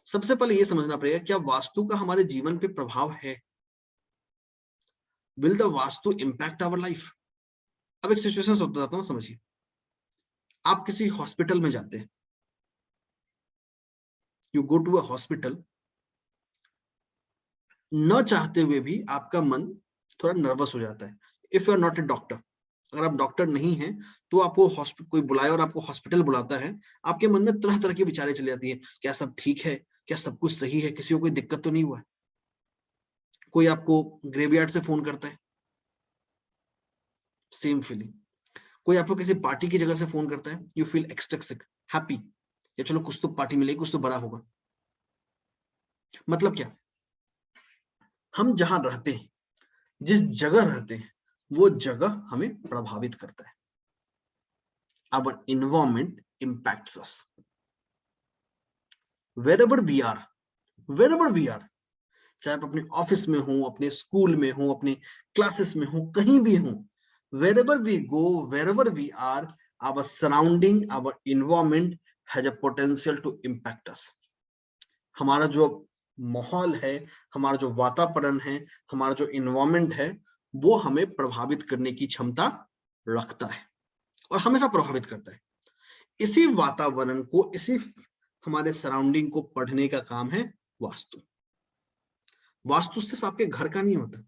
सबसे पहले ये समझना पड़ेगा क्या वास्तु का हमारे जीवन पे प्रभाव है। Will the vastu impact our life. अब एक सिचुएशन से बताता हूँ, समझिए। आप किसी हॉस्पिटल में जाते हैं, you go to a hospital, न चाहते हुए भी आपका मन थोड़ा नर्वस हो जाता है। If you are not a doctor, अगर आप डॉक्टर नहीं हैं तो आपको कोई बुलाए और आपको हॉस्पिटल बुलाता है, आपके मन में तरह तरह की विचारें चली जाती है, क्या सब ठीक है, क्या सब कुछ सही है, किसी को कोई दिक्कत तो नहीं हुआ है। कोई आपको ग्रेवयार्ड से फोन करता है, सेम फीलिंग। कोई आपको किसी पार्टी की जगह से फोन करता है, यू फील एक्सटेक्सिक हैप्पी, या चलो कुछ तो पार्टी मिलेगी, कुछ तो बड़ा होगा। मतलब क्या, हम जहां रहते हैं, जिस जगह रहते हैं, वो जगह हमें प्रभावित करता है। Our environment impacts us. Wherever we are, चाहे आप अपने ऑफिस में हो, अपने स्कूल में हो, अपने क्लासेस में हो, कहीं भी हो, wherever we go, wherever we are, our surrounding, our environment has a potential to impact us. हमारा जो माहौल है, हमारा जो वातावरण है, हमारा जो इन्वायरमेंट है, वो हमें प्रभावित करने की क्षमता रखता है और हमेशा प्रभावित करता है। इसी वातावरण को, इसी हमारे सराउंडिंग को पढ़ने का काम है वास्तु। वास्तु सिर्फ आपके घर का नहीं होता,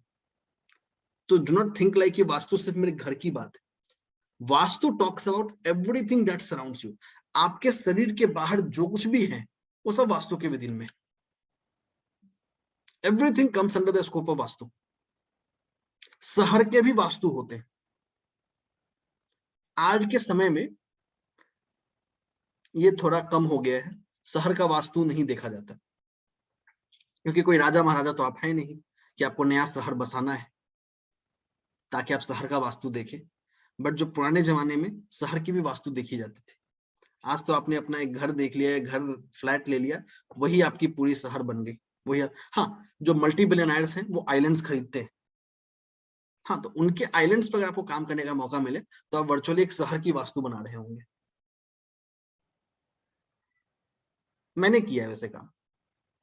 तो डू नॉट थिंक लाइक ये वास्तु सिर्फ मेरे घर की बात है। Vastu talks about everything that surrounds you. आपके शरीर के बाहर जो कुछ भी है वो सब वास्तु के विधि में। Everything comes under the scope of vastu. शहर के भी वास्तु होते हैं। आज के समय में ये थोड़ा कम हो गया है, शहर का वास्तु नहीं देखा जाता, क्योंकि कोई राजा महाराजा तो आप है नहीं कि आपको नया शहर बसाना है ताकि आप शहर का वास्तु देखें। बट जो पुराने जमाने में शहर की भी वास्तु देखी जाती थी। आज तो आपने अपना एक घर देख लिया है, घर फ्लैट ले लिया, वही आपकी पूरी शहर बन गई। वही, हाँ, जो मल्टी बिलियनर्स हैं वो आइलैंड्स खरीदते हैं, हाँ, तो उनके आइलैंड्स पर अगर आपको काम करने का मौका मिले तो आप वर्चुअली एक शहर की वास्तु बना रहे होंगे। मैंने किया है वैसे काम,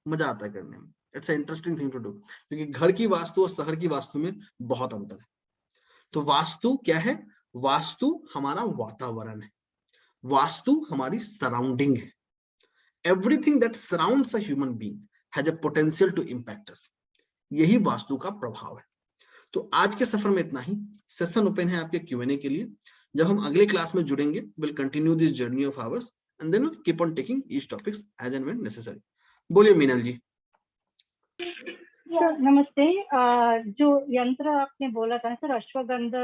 मजा आता है करने में। It's a interesting thing to do, क्योंकि घर की वास्तु और शहर की वास्तु में बहुत अंतर है। तो वास्तु क्या है? वास्तु हमारा वातावरण है, वास्तु हमारी सराउंडिंग है। Everything that surrounds a human being has a potential to impact us. यही वास्तु का प्रभाव है। तो आज के सफर में इतना ही। सेशन ओपन है आपके Q&A के लिए। जब हम अगले क्लास में जुड़ेंगे, will continue this journey of ours and then keep on taking each topics as and when necessary. बोलिए मीनल जी। सर नमस्ते। जो यंत्र आपने बोला था सर, अश्वगंधा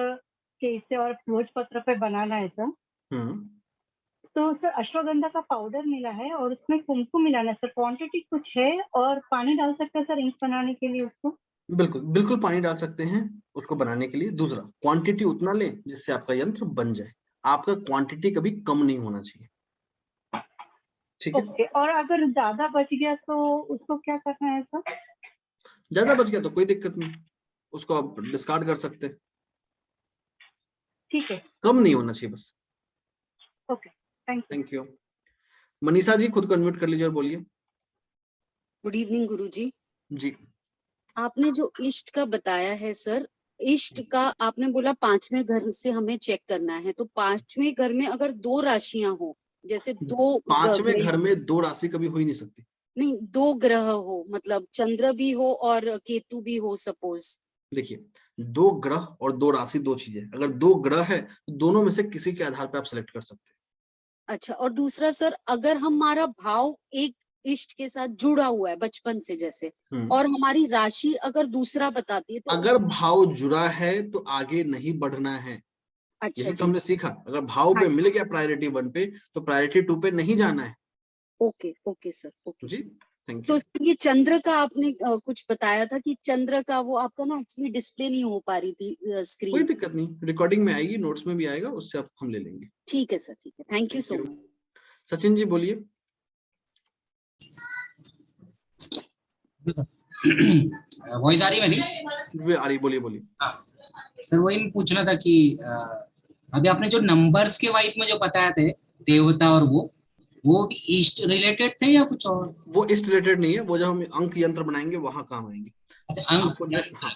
के इससे और भोजपत्र पे बनाना है सर, तो सर अश्वगंधा का पाउडर मिला है और उसमें कुमकुम मिलाना है सर, क्वांटिटी कुछ है और पानी डाल सकते हैं सर इंक बनाने के लिए उसको? बिल्कुल बिल्कुल पानी डाल सकते हैं उसको बनाने के लिए। दूसरा, क्वांटिटी उतना ले जिससे आपका यंत्र बन जाए। आपका क्वांटिटी कभी कम नहीं होना चाहिए, ठीक है? ओके। और अगर ज्यादा बच गया तो उसको क्या करना है सर? ज्यादा बच गया तो कोई दिक्कत नहीं, उसको आप डिस्कार्ड कर सकते हैं। ठीक है, कम नहीं होना चाहिए बस। Okay, thank you. Manisha ji खुद को अनम्यूट कर लीजिए और बोलिए। गुड इवनिंग गुरुजी। जी, आपने जो इष्ट का बताया है सर, इष्ट का आपने बोला 5वें घर से हमें चेक करना है, तो 5वें घर में अगर 2 राशियां हो, जैसे 2 5वें घर में 2 राशि कभी हो ही नहीं सकती। नहीं, 2 ग्रह हो, मतलब चंद्र भी हो और केतु भी हो सपोज। देखिए, 2 ग्रह और 2 राशि 2 चीजें। अगर 2 ग्रह है तो दोनों में से किसी के आधार पर आप सिलेक्ट कर सकते हैं। अच्छा, और दूसरा सर, अगर हमारा भाव एक इष्ट के साथ जुड़ा हुआ है बचपन से जैसे, और हमारी राशि अगर दूसरा बताती है तो अगर भाव जुड़ा है तो आगे नहीं बढ़ना है। अच्छा, यही तो हमने सीखा। अगर भाव पे मिल गया प्रायोरिटी 1 पे तो प्रायोरिटी 2 पे नहीं जाना है। Okay okay sir, okay ji, thank you. तो ये चंद्र का आपने कुछ बताया था कि चंद्र का वो आपका ना एक्चुअली डिस्प्ले नहीं हो पा रही थी स्क्रीन। कोई दिक्कत नहीं, रिकॉर्डिंग में आएगी, नोट्स में भी आएगा, उससे आप हम ले लेंगे। ठीक है सर, ठीक है, thank you so much. Sachin ji बोलिए। वॉइस आ रही मेरी? आ रही, बोलिए बोलिए। सर वही मैं पूछना था कि अभी आपने जो नंबर्स के वाइज में जो बताया थे देवता और वो, वो भी ईस्ट रिलेटेड थे या कुछ और? वो ईस्ट रिलेटेड नहीं है, वो जब हम अंक यंत्र बनाएंगे वहां काम आएंगे। अच्छा, अंक, आपको हाँ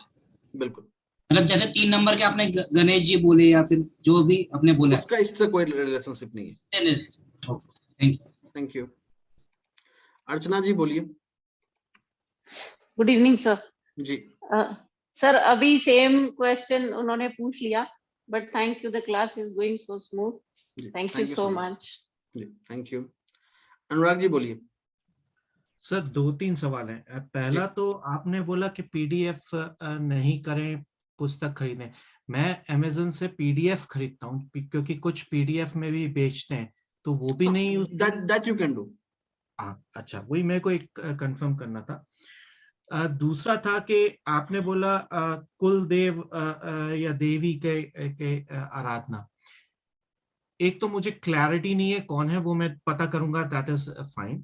बिल्कुल, मतलब जैसे 3 नंबर के आपने गणेश जी बोले या फिर जो भी आपने बोला, उसका इससे कोई रिलेशनशिप नहीं है। Thank you. Thank you. Archana ji बोलिए। Good evening sir. जी सर अभी सेम क्वेश्चन उन्होंने पूछ लिया, but thank you, the class is going so smooth, thank you so much. जी थैंक यू। अनुराग जी बोलिए। सर 2-3 सवाल हैं। पहला तो आपने बोला कि पीडीएफ नहीं करें, पुस्तक खरीदें। मैं अमेज़न से पीडीएफ खरीदता हूँ क्योंकि कुछ पीडीएफ में भी बेचते हैं, तो वो भी नहीं use. That you can do. अच्छा, वही मेरे को एक कंफर्म करना था। दूसरा था कि आपने बोला कुल देव या देवी के आराधना। एक तो मुझे क्लैरिटी नहीं है कौन है, वो मैं पता करूंगा, दैट इज फाइन।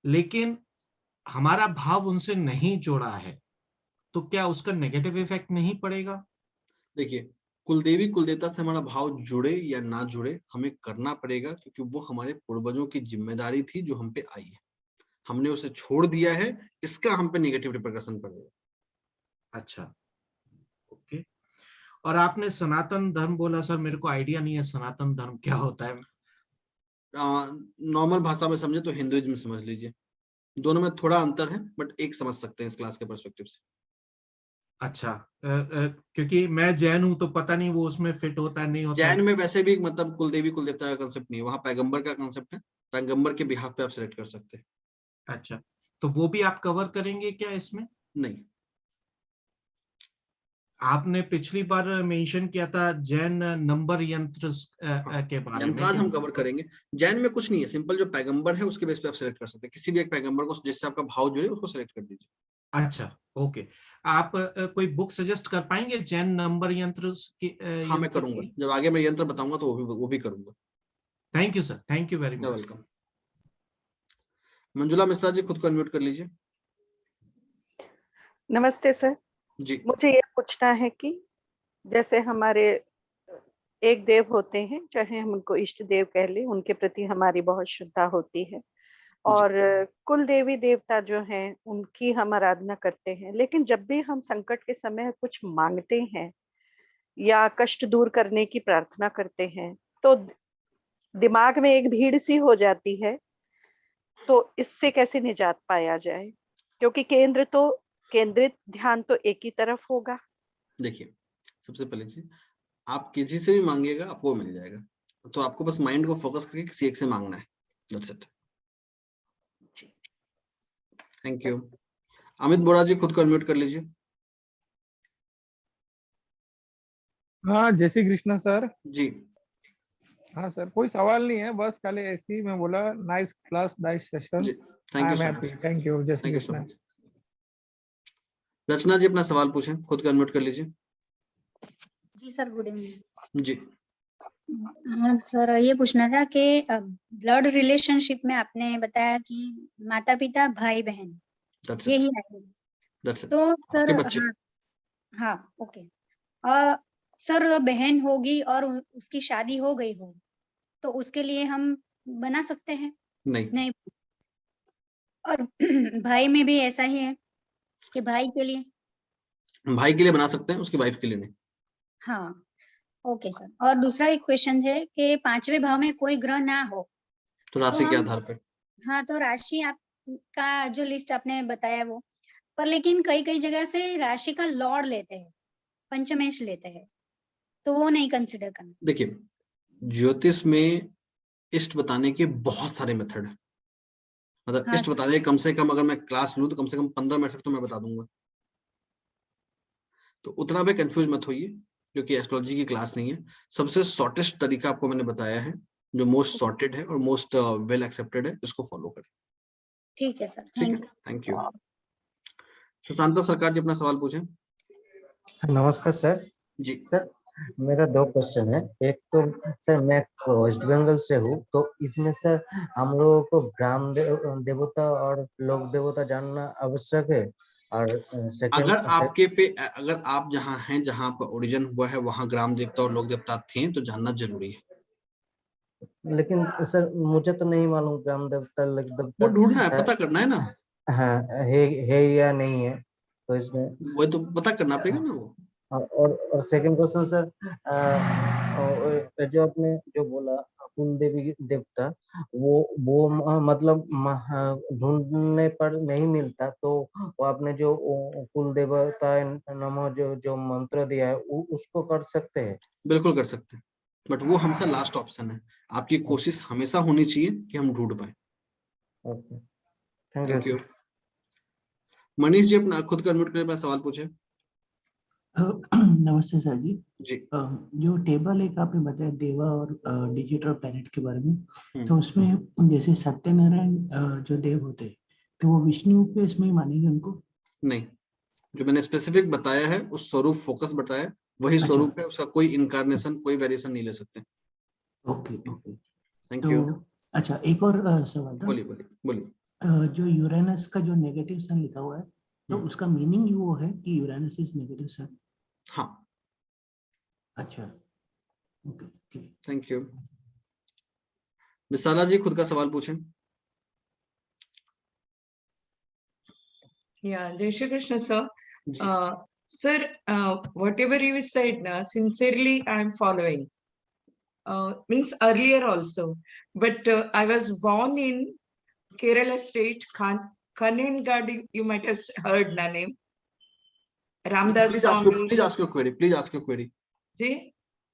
लेकिन हमारा भाव उनसे नहीं जोड़ा है, तो क्या उसका नेगेटिव इफेक्ट नहीं पड़ेगा? देखिए, कुलदेवी कुलदेवता से हमारा भाव जुड़े या ना जुड़े, हमें करना पड़ेगा, क्योंकि वो हमारे पूर्वजों की जिम्मेदारी थी जो हम पे आई है। हमने उसे छोड़ दिया है, इसका हम पे नेगेटिव रिपरकशन पड़ेगा। अच्छा, ओके। और आपने सनातन धर्म बोला, सर मेरे को आइडिया नहीं है सनातन धर्म क्या होता है। नॉर्मल भाषा में समझे तो हिंदुइज्म समझ लीजिए। दोनों में थोड़ा अंतर है, बट एक समझ सकते हैं इस क्लास के पर्सपेक्टिव से। अच्छा, क्योंकि मैं जैन हूं तो पता नहीं वो उसमें फिट होता है नहीं होता जैन है। में वैसे भी मतलब कुलदेवी कुलदेवता का कंसेप्ट नहीं है, वहां पैगंबर का कंसेप्ट है। पैगंबर के बिहाफ पे आप सिलेक्ट कर सकते हैं। अच्छा, तो वो भी आप कवर करेंगे क्या इसमें? नहीं, आपने पिछली बार मेंशन किया था जैन नंबर यंत्र के बारे में। यंत्राज हम कवर करेंगे। जैन में कुछ नहीं है, सिंपल जो पैगंबर है उसके बेस पे आप सिलेक्ट कर सकते हैं। किसी भी एक पैगंबर को जिससे आपका भाव जुड़े उसको सिलेक्ट कर दीजिए। अच्छा, ओके। आप कोई बुक सजेस्ट कर पाएंगे जैन नंबर यंत्र की? हाँ, मैं करूंगा, जब आगे मैं यंत्र बताऊंगा तो वो भी करूंगा। Thank you sir, thank you very much. Welcome. Manjula Mishra ji, खुद को अनम्यूट कर लीजिए। नमस्ते सर जी। मुझे ये पूछना है कि जैसे हमारे एक देव होते हैं, चाहे हम उनको इष्ट देव कह लें, उनके प्रति हमारी बहुत श्रद्धा होती है, और कुल देवी देवता जो हैं उनकी हम आराधना करते हैं। लेकिन जब भी हम संकट के समय कुछ मांगते हैं या कष्ट दूर करने की प्रार्थना करते हैं, तो दिमाग में एक भीड़ सी हो जाती है। तो इससे कैसे निजात पाया जाए, क्योंकि केंद्रित ध्यान तो एक ही तरफ होगा। देखिए, सबसे पहले चीज, आप किसी से भी मांगिएगा आपको मिल जाएगा, तो आपको बस माइंड को फोकस करके किसी एक से मांगना है। That's it. Thank you. Amit Bora ji, खुद को अनम्यूट कर लीजिए। हाँ, जय श्री कृष्ण सर। जी। हाँ सर, कोई सवाल नहीं है, बस खाली ऐसे ही मैं बोला nice class, nice session. Thank you so much. Thank you, जय श्री कृष्ण। रचना जी, अपना सवाल पूछें, खुद को अनम्यूट कर लीजिए। जी सर, गुड इवनिंग। जी। हाँ सर, ये पूछना था कि ब्लड रिलेशनशिप में आपने बताया कि माता पिता भाई बहन यही है, तो सर हाँ, हाँ ओके। और सर भाई होगी और उसकी शादी हो गई हो, तो उसके लिए हम बना सकते हैं? नहीं। और भाई में भी ऐसा ही है कि भाई के लिए बना सकते हैं, उसकी वाइफ के लिए नहीं। हाँ ओके सर। और दूसरा एक क्वेश्चन है कि 5वें भाव में कोई ग्रह ना हो तो राशि के आधार पे। हाँ, तो राशि आपका जो लिस्ट आपने बताया वो, पर लेकिन कई जगह से राशि का लॉर्ड लेते हैं, पंचमेश लेते हैं, तो वो नहीं कंसिडर करना। देखिए, ज्योतिष में इष्ट बताने के बहुत सारे मेथड है। मतलब इष्ट बताने कम से कम, अगर मैं क्लास लूं तो कम से कम 15 मेथड तो मैं बता दूंगा। तो उतना भी कंफ्यूज मत होइए, क्योंकि एस्ट्रोलॉजी की क्लास नहीं है। सबसे शॉर्टेस्ट तरीका आपको मैंने बताया है, जो मोस्ट सॉर्टेड है और मोस्ट वेल एक्सेप्टेड है, इसको फॉलो करें। ठीक है सर, थैंक यू। सुशांता सरकार जी, अपना सवाल पूछें। नमस्कार सर। जी सर, मेरा 2 क्वेश्चन है। एक तो सर, मैं वेस्ट बंगाल से हूँ, तो इसमें सर हम लोगों को ग्राम देवता और लोक देवता जानना आवश्यक है। और अगर आप जहाँ हैं, जहाँ आपका ओरिजिन हुआ है, वहाँ ग्राम देवता और लोक देवता थे तो जानना जरूरी है। लेकिन सर मुझे तो नहीं मालूम ग्राम देवता लग वो देवता ढूंढना है, पता करना है ना। हाँ है या नहीं है, तो इसमें वो तो पता करना पड़ेगा ना वो। और सेकंड क्वेश्चन सर, जो आपने जो बोला कुल देवी देवता, वो मतलब ढूंढने पर नहीं मिलता, तो वो आपने जो कुल देवता नमः जो मंत्र दिया है उसको कर सकते हैं? बिल्कुल कर सकते हैं, बट वो हमसे लास्ट ऑप्शन है। आपकी कोशिश हमेशा होनी चाहिए कि हम ढूंढ पाए। Okay, thank you. Manish ji अपना खुद का अनम्यूट करके अपना सवाल पूछे। नमस्ते सर जी। जी। जो टेबल एक आपने बताया देवा और डिजिटल प्लैनेट के बारे में, तो उसमें जैसे सत्यनारायण जो देव होते हैं, तो वो विष्णु के इसमें ही मानेंगे उनको? नहीं, जो मैंने स्पेसिफिक बताया है उस स्वरूप फोकस बताया वही स्वरूप है, उसका कोई इनकारनेशन कोई वेरिएशन नहीं ले सकते। Okay okay, thank you. अच्छा एक और सवाल था। बोलिए बोलिए बोलिए। जो यूरेनस का जो नेगेटिव सन लिखा हुआ है, तो उसका मीनिंग वो है कि यूरेनस इज नेगेटिव सन? हाँ। अच्छा, ओके ठीक। Thank you. विशाला जी खुद का सवाल पूछें। Yeah, Jai Shri Krishna, sir. Sir, whatever you said, sincerely I am following. Means earlier also, but I was born in Kerala state, Kanengad, you might have heard the name. Ramdas Swami. Please ask your query. Please ask your query. जी,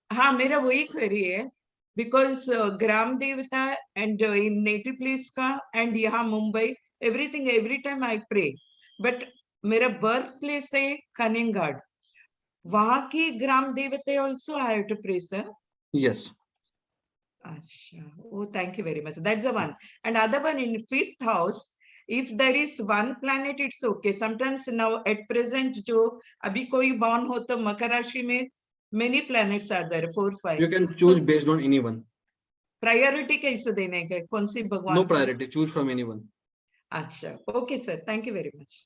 हाँ मेरा वही query है, because Gram Devata and in native place का and यहाँ Mumbai, everything every time I pray, but मेरा birth place है Kanengad, वहाँ की ग्राम देवते also I have to pray, sir? Yes. Achha. Oh, thank you very much. That's the one. And other one in 5th house, if there is one planet, it's okay. Sometimes now at present, जो अभी कोई born हो तो मकर राशि में many planets are there, 4, 5. You can choose based on anyone. Priority कैसे देने का? कौन सी भगवान? No priority. Choose from anyone. अच्छा, okay sir. Thank you very much.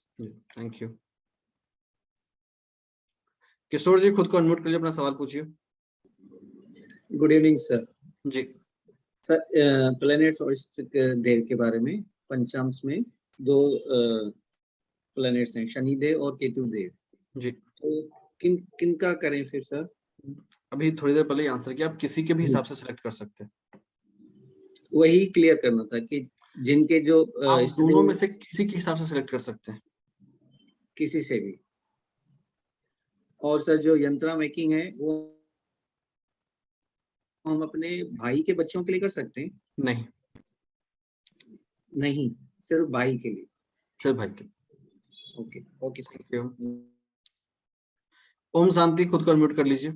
Thank you. किशोर जी खुद को अनम्यूट करिए, अपना सवाल पूछिए। Good evening sir. जी सर, प्लैनेट्स और इस देव के बारे में पंचांश में दो प्लैनेट्स हैं, शनि देव और केतु देव जी, तो किन का करें फिर सर? अभी थोड़ी देर पहले आंसर किया, आप किसी के भी हिसाब से सिलेक्ट कर सकते हैं। वही क्लियर करना था कि जिनके जो आप दोनों में से किसी के हिसाब से सिलेक्ट कर सकते हैं, किसी से भी। और सर जो यंत्रा मेकिंग है वो हम अपने भाई के बच्चों के लिए कर सकते हैं? नहीं नहीं, सिर्फ भाई के लिए। सिर्फ भाई के लिए। Okay okay, thank you. Om Shanti खुद को अनम्यूट कर लीजिए।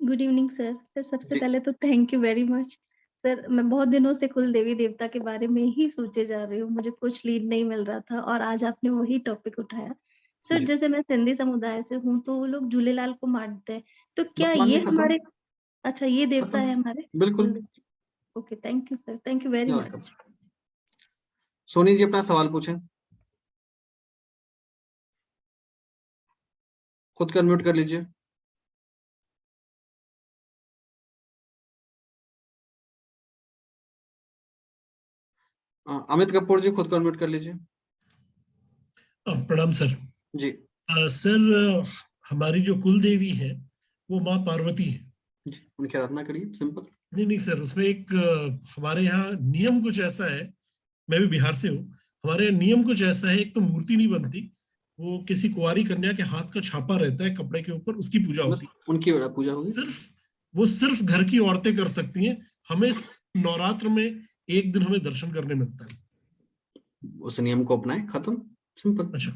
Good evening sir. सर सबसे पहले तो thank you very much sir. मैं बहुत दिनों से कुल देवी देवता के बारे में ही सोचे जा रही हूँ, मुझे कुछ लीड नहीं मिल रहा था और आज आपने वही टॉपिक उठाया। सर जैसे मैं सिंधी समुदाय से हूँ तो वो लोग झूलेलाल को मानते हैं, तो क्या ये हमारे, अच्छा ये देवता है हमारे? बिल्कुल। Okay thank you sir, thank you very much. Soni ji अपना सवाल पूछें, खुद को अनम्यूट कर लीजिए। अमित कपूर जी खुद को अनम्यूट कर लीजिए। प्रणाम सर। जी सर हमारी जो कुल देवी है वो माँ पार्वती है जी, उनकी आराधना करिए, सिंपल। नहीं सर, उसमें एक हमारे यहाँ नियम कुछ ऐसा है, मैं भी बिहार से हूँ, हमारे यहाँ नियम कुछ ऐसा है, एक तो मूर्ति नहीं बनती, वो किसी कुंवारी कन्या के हाथ का छापा रहता है कपड़े के ऊपर, उसकी पूजा होती है। उनकी पूजा होगी, सिर्फ घर की औरतें कर सकती हैं। हमें नवरात्र में एक दिन हमें दर्शन करने मिलता है। उस नियम को अपनाएं, खत्म, सिंपल। अच्छा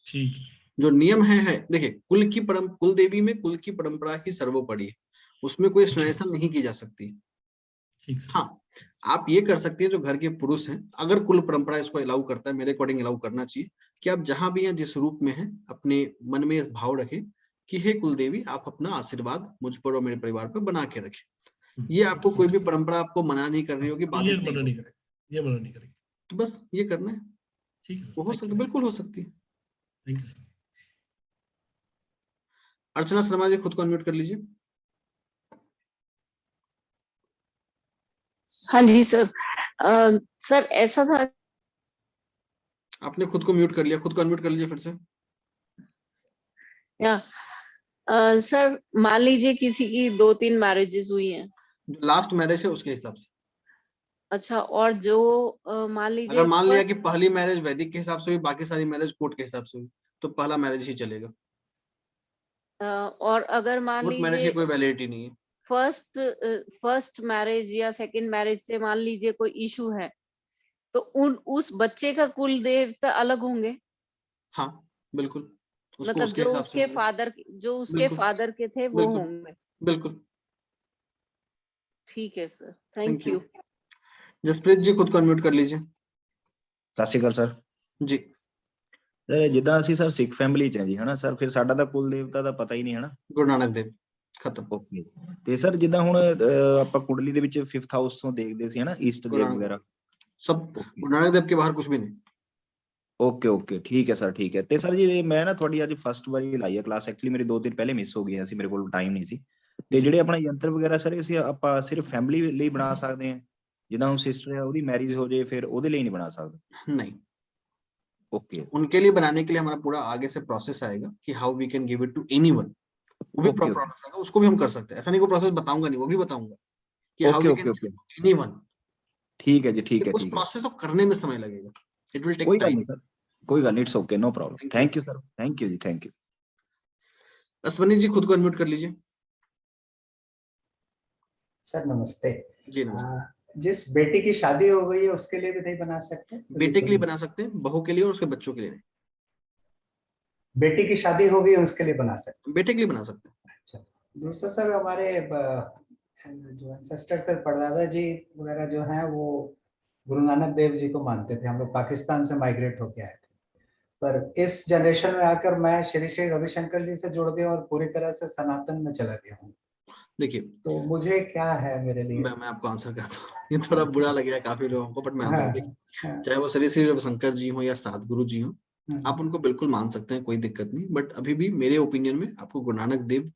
ठीक। जो नियम है देखिए, कुल देवी में कुल की परंपरा ही सर्वोपरि है, उसमें कोई एक्सप्लेनेशन नहीं की जा सकती। हाँ, आप ये कर सकते हैं, जो घर के पुरुष हैं, अगर कुल परंपरा इसको अलाउ करता है, मेरे अकॉर्डिंग अलाउ करना चाहिए कि आप जहां भी हैं, जिस रूप में हैं, अपने मन में इस भाव रखें कि हे कुल देवी, आप अपना आशीर्वाद मुझ पर और मेरे परिवार पर बना के रखें। ये आपको कोई भी परंपरा आपको मना नहीं कर रही होगी, बाधित नहीं करेगी, ये मना नहीं करेगी, तो बस ये करना है। ठीक है, वो हो सकता, बिल्कुल हो सकती है। Thank you sir. Archana Sharma ji खुद को अनम्यूट कर लीजिए। हाँ जी सर। सर ऐसा था, आपने खुद को म्यूट कर लिया, खुद को अनम्यूट कर लीजिए फिर से। या सर मान लीजिए किसी की 2-3 मैरिजेस हुई हैं। जो लास्ट मैरिज है उसके हिसाब से। अच्छा, और जो मान लीजिए अगर मान लिया कि पहली मैरिज वैदिक के हिसाब से हुई, बाकी सारी मैरिज कोर्ट के हिसाब से हुई, तो पहला मैरिज ही चलेगा। और अगर मान कोर्ट मैरिज की लीजिए कोई वैलिडिटी नहीं है। फर्स्ट मैरिज या सेकंड मैरिज से मान लीजिए कोई इशू है, तो उस बच्चे का कुल देवता अलग होंगे। हाँ बिल्कुल, मतलब जो उसके फादर के थे वो होंगे। बिल्कुल ठीक है सर, थैंक यू। जसप्रीत जी खुद को अनम्यूट कर लीजिए। ਸਤਿ ਸ਼੍ਰੀ ਅਕਾਲ ਸਰ ਜੀ। ਸਰ ਜਿੱਦਾਂ ਅਸੀਂ ਸਰ ਸਿੱਖ ਫੈਮਿਲੀ ਚ ਹਾਂ ਜੀ ਹਨਾ ਸਰ, ਫਿਰ ਸਾਡਾ ਤਾਂ ਕੁਲ ਦੇਵਤਾ ਦਾ ਪਤਾ ਹੀ ਨਹੀਂ ਹਨਾ। ਗੁਰੂ ਨਾਨਕ ਦੇਵ ਖਤਮ। ਓਕੇ, ਤੇ ਸਰ ਜਿੱਦਾਂ ਹੁਣ ਆਪਾਂ ਕੁੰਡਲੀ ਦੇ ਵਿੱਚ 5th ਹਾਊਸ ਤੋਂ ਦੇਖਦੇ ਸੀ ਹਨਾ, ਈਸਟ ਦੇਵ ਵਗੈਰਾ ਸਭ ਗੁਰੂ ਨਾਨਕ ਦੇਵ ਕੇ ਬਾਹਰ ਕੁਝ ਵੀ ਨਹੀਂ। ਓਕੇ ਓਕੇ, ਠੀਕ ਹੈ ਸਰ, ਠੀਕ ਹੈ। ਤੇ ਸਰ ਜੀ ਮੈਂ ਨਾ ਤੁਹਾਡੀ ਅੱਜ ਫਸਟ ਵਾਰੀ ਲਾਈ ਹੈ ਕਲਾਸ, ਐਕਚੁਅਲੀ ਮੇਰੀ 2 ਦਿਨ ਪਹਿਲੇ ਮਿਸ ਹੋ ਗਈਆਂ ਸੀ, ਮੇਰੇ ਕੋਲ ਟਾਈਮ ਨਹੀਂ ਸੀ। ਤੇ ਜਿਹੜੇ ਆਪਣਾ ਯੰਤਰ ਵਗੈਰਾ ਸਰ ਅਸੀਂ ਆਪਾਂ ਸਿਰਫ ਫੈਮਿਲੀ ਲਈ ਬਣਾ ਸਕਦੇ ਹਾਂ, ਜਿੱਦਾਂ ਹੁਣ ਸਿਸਟਰ ਹੈ ਉਹਦੀ ਮੈਰਿਜ ਹੋ जाए फिर ਉਹਦੇ ਲਈ नहीं बना सकते? नहीं, ओके। उनके लिए बनाने के लिए हमारा पूरा आगे से प्रोसेस आएगा कि how we can give it to anyone. वो भी प्रॉपर प्रोसेस आएगा, उसको भी हम कर सकते हैं। ऐसा नहीं कोई प्रोसेस बताऊंगा नहीं, वो भी बताऊंगा कि how we can give to anyone. ठीक है जी, ठीक है। उस प्रोसेस को करने में समय लगेगा, इट विल टेक कोई टाइम। कोई गल नहीं, it's okay, no problem. Thank you sir, thank you जी, थैंक यू। अश्वनी जी खुद को अनम्यूट कर लीजिए। सर नमस्ते। जी नमस्ते। जिस बेटी की शादी हो गई है उसके लिए भी नहीं बना सकते? बेटे के लिए बना सकते हैं, बहू के लिए और उसके बच्चों के लिए नहीं। बेटी की शादी हो गई है उसके लिए बना सकते? बेटे के लिए बना सकते हैं। अच्छा, दूसरा सर हमारे जो एंसेस्टर सर परदादा जी वगैरह जो हैं वो गुरु नानक देव जी को मानते थे। हम लोग पाकिस्तान से माइग्रेट होके आए थे, पर इस जनरेशन में आकर मैं श्री श्री रविशंकर जी से जुड़ गया और पूरी तरह से सनातन में चला गया हूँ। देखिए, तो मुझे क्या है मेरे लिए? मैं आपको आंसर करता हूँ। ये थोड़ा बुरा लगेगा काफी लोगों को, बट मैं आंसर देखिए, चाहे वो श्री श्री रविशंकर जी हो या सतगुरु जी हो, आप उनको बिल्कुल मान सकते हैं, कोई दिक्कत नहीं। बट अभी भी मेरे ओपिनियन में आपको गुरु नानक देव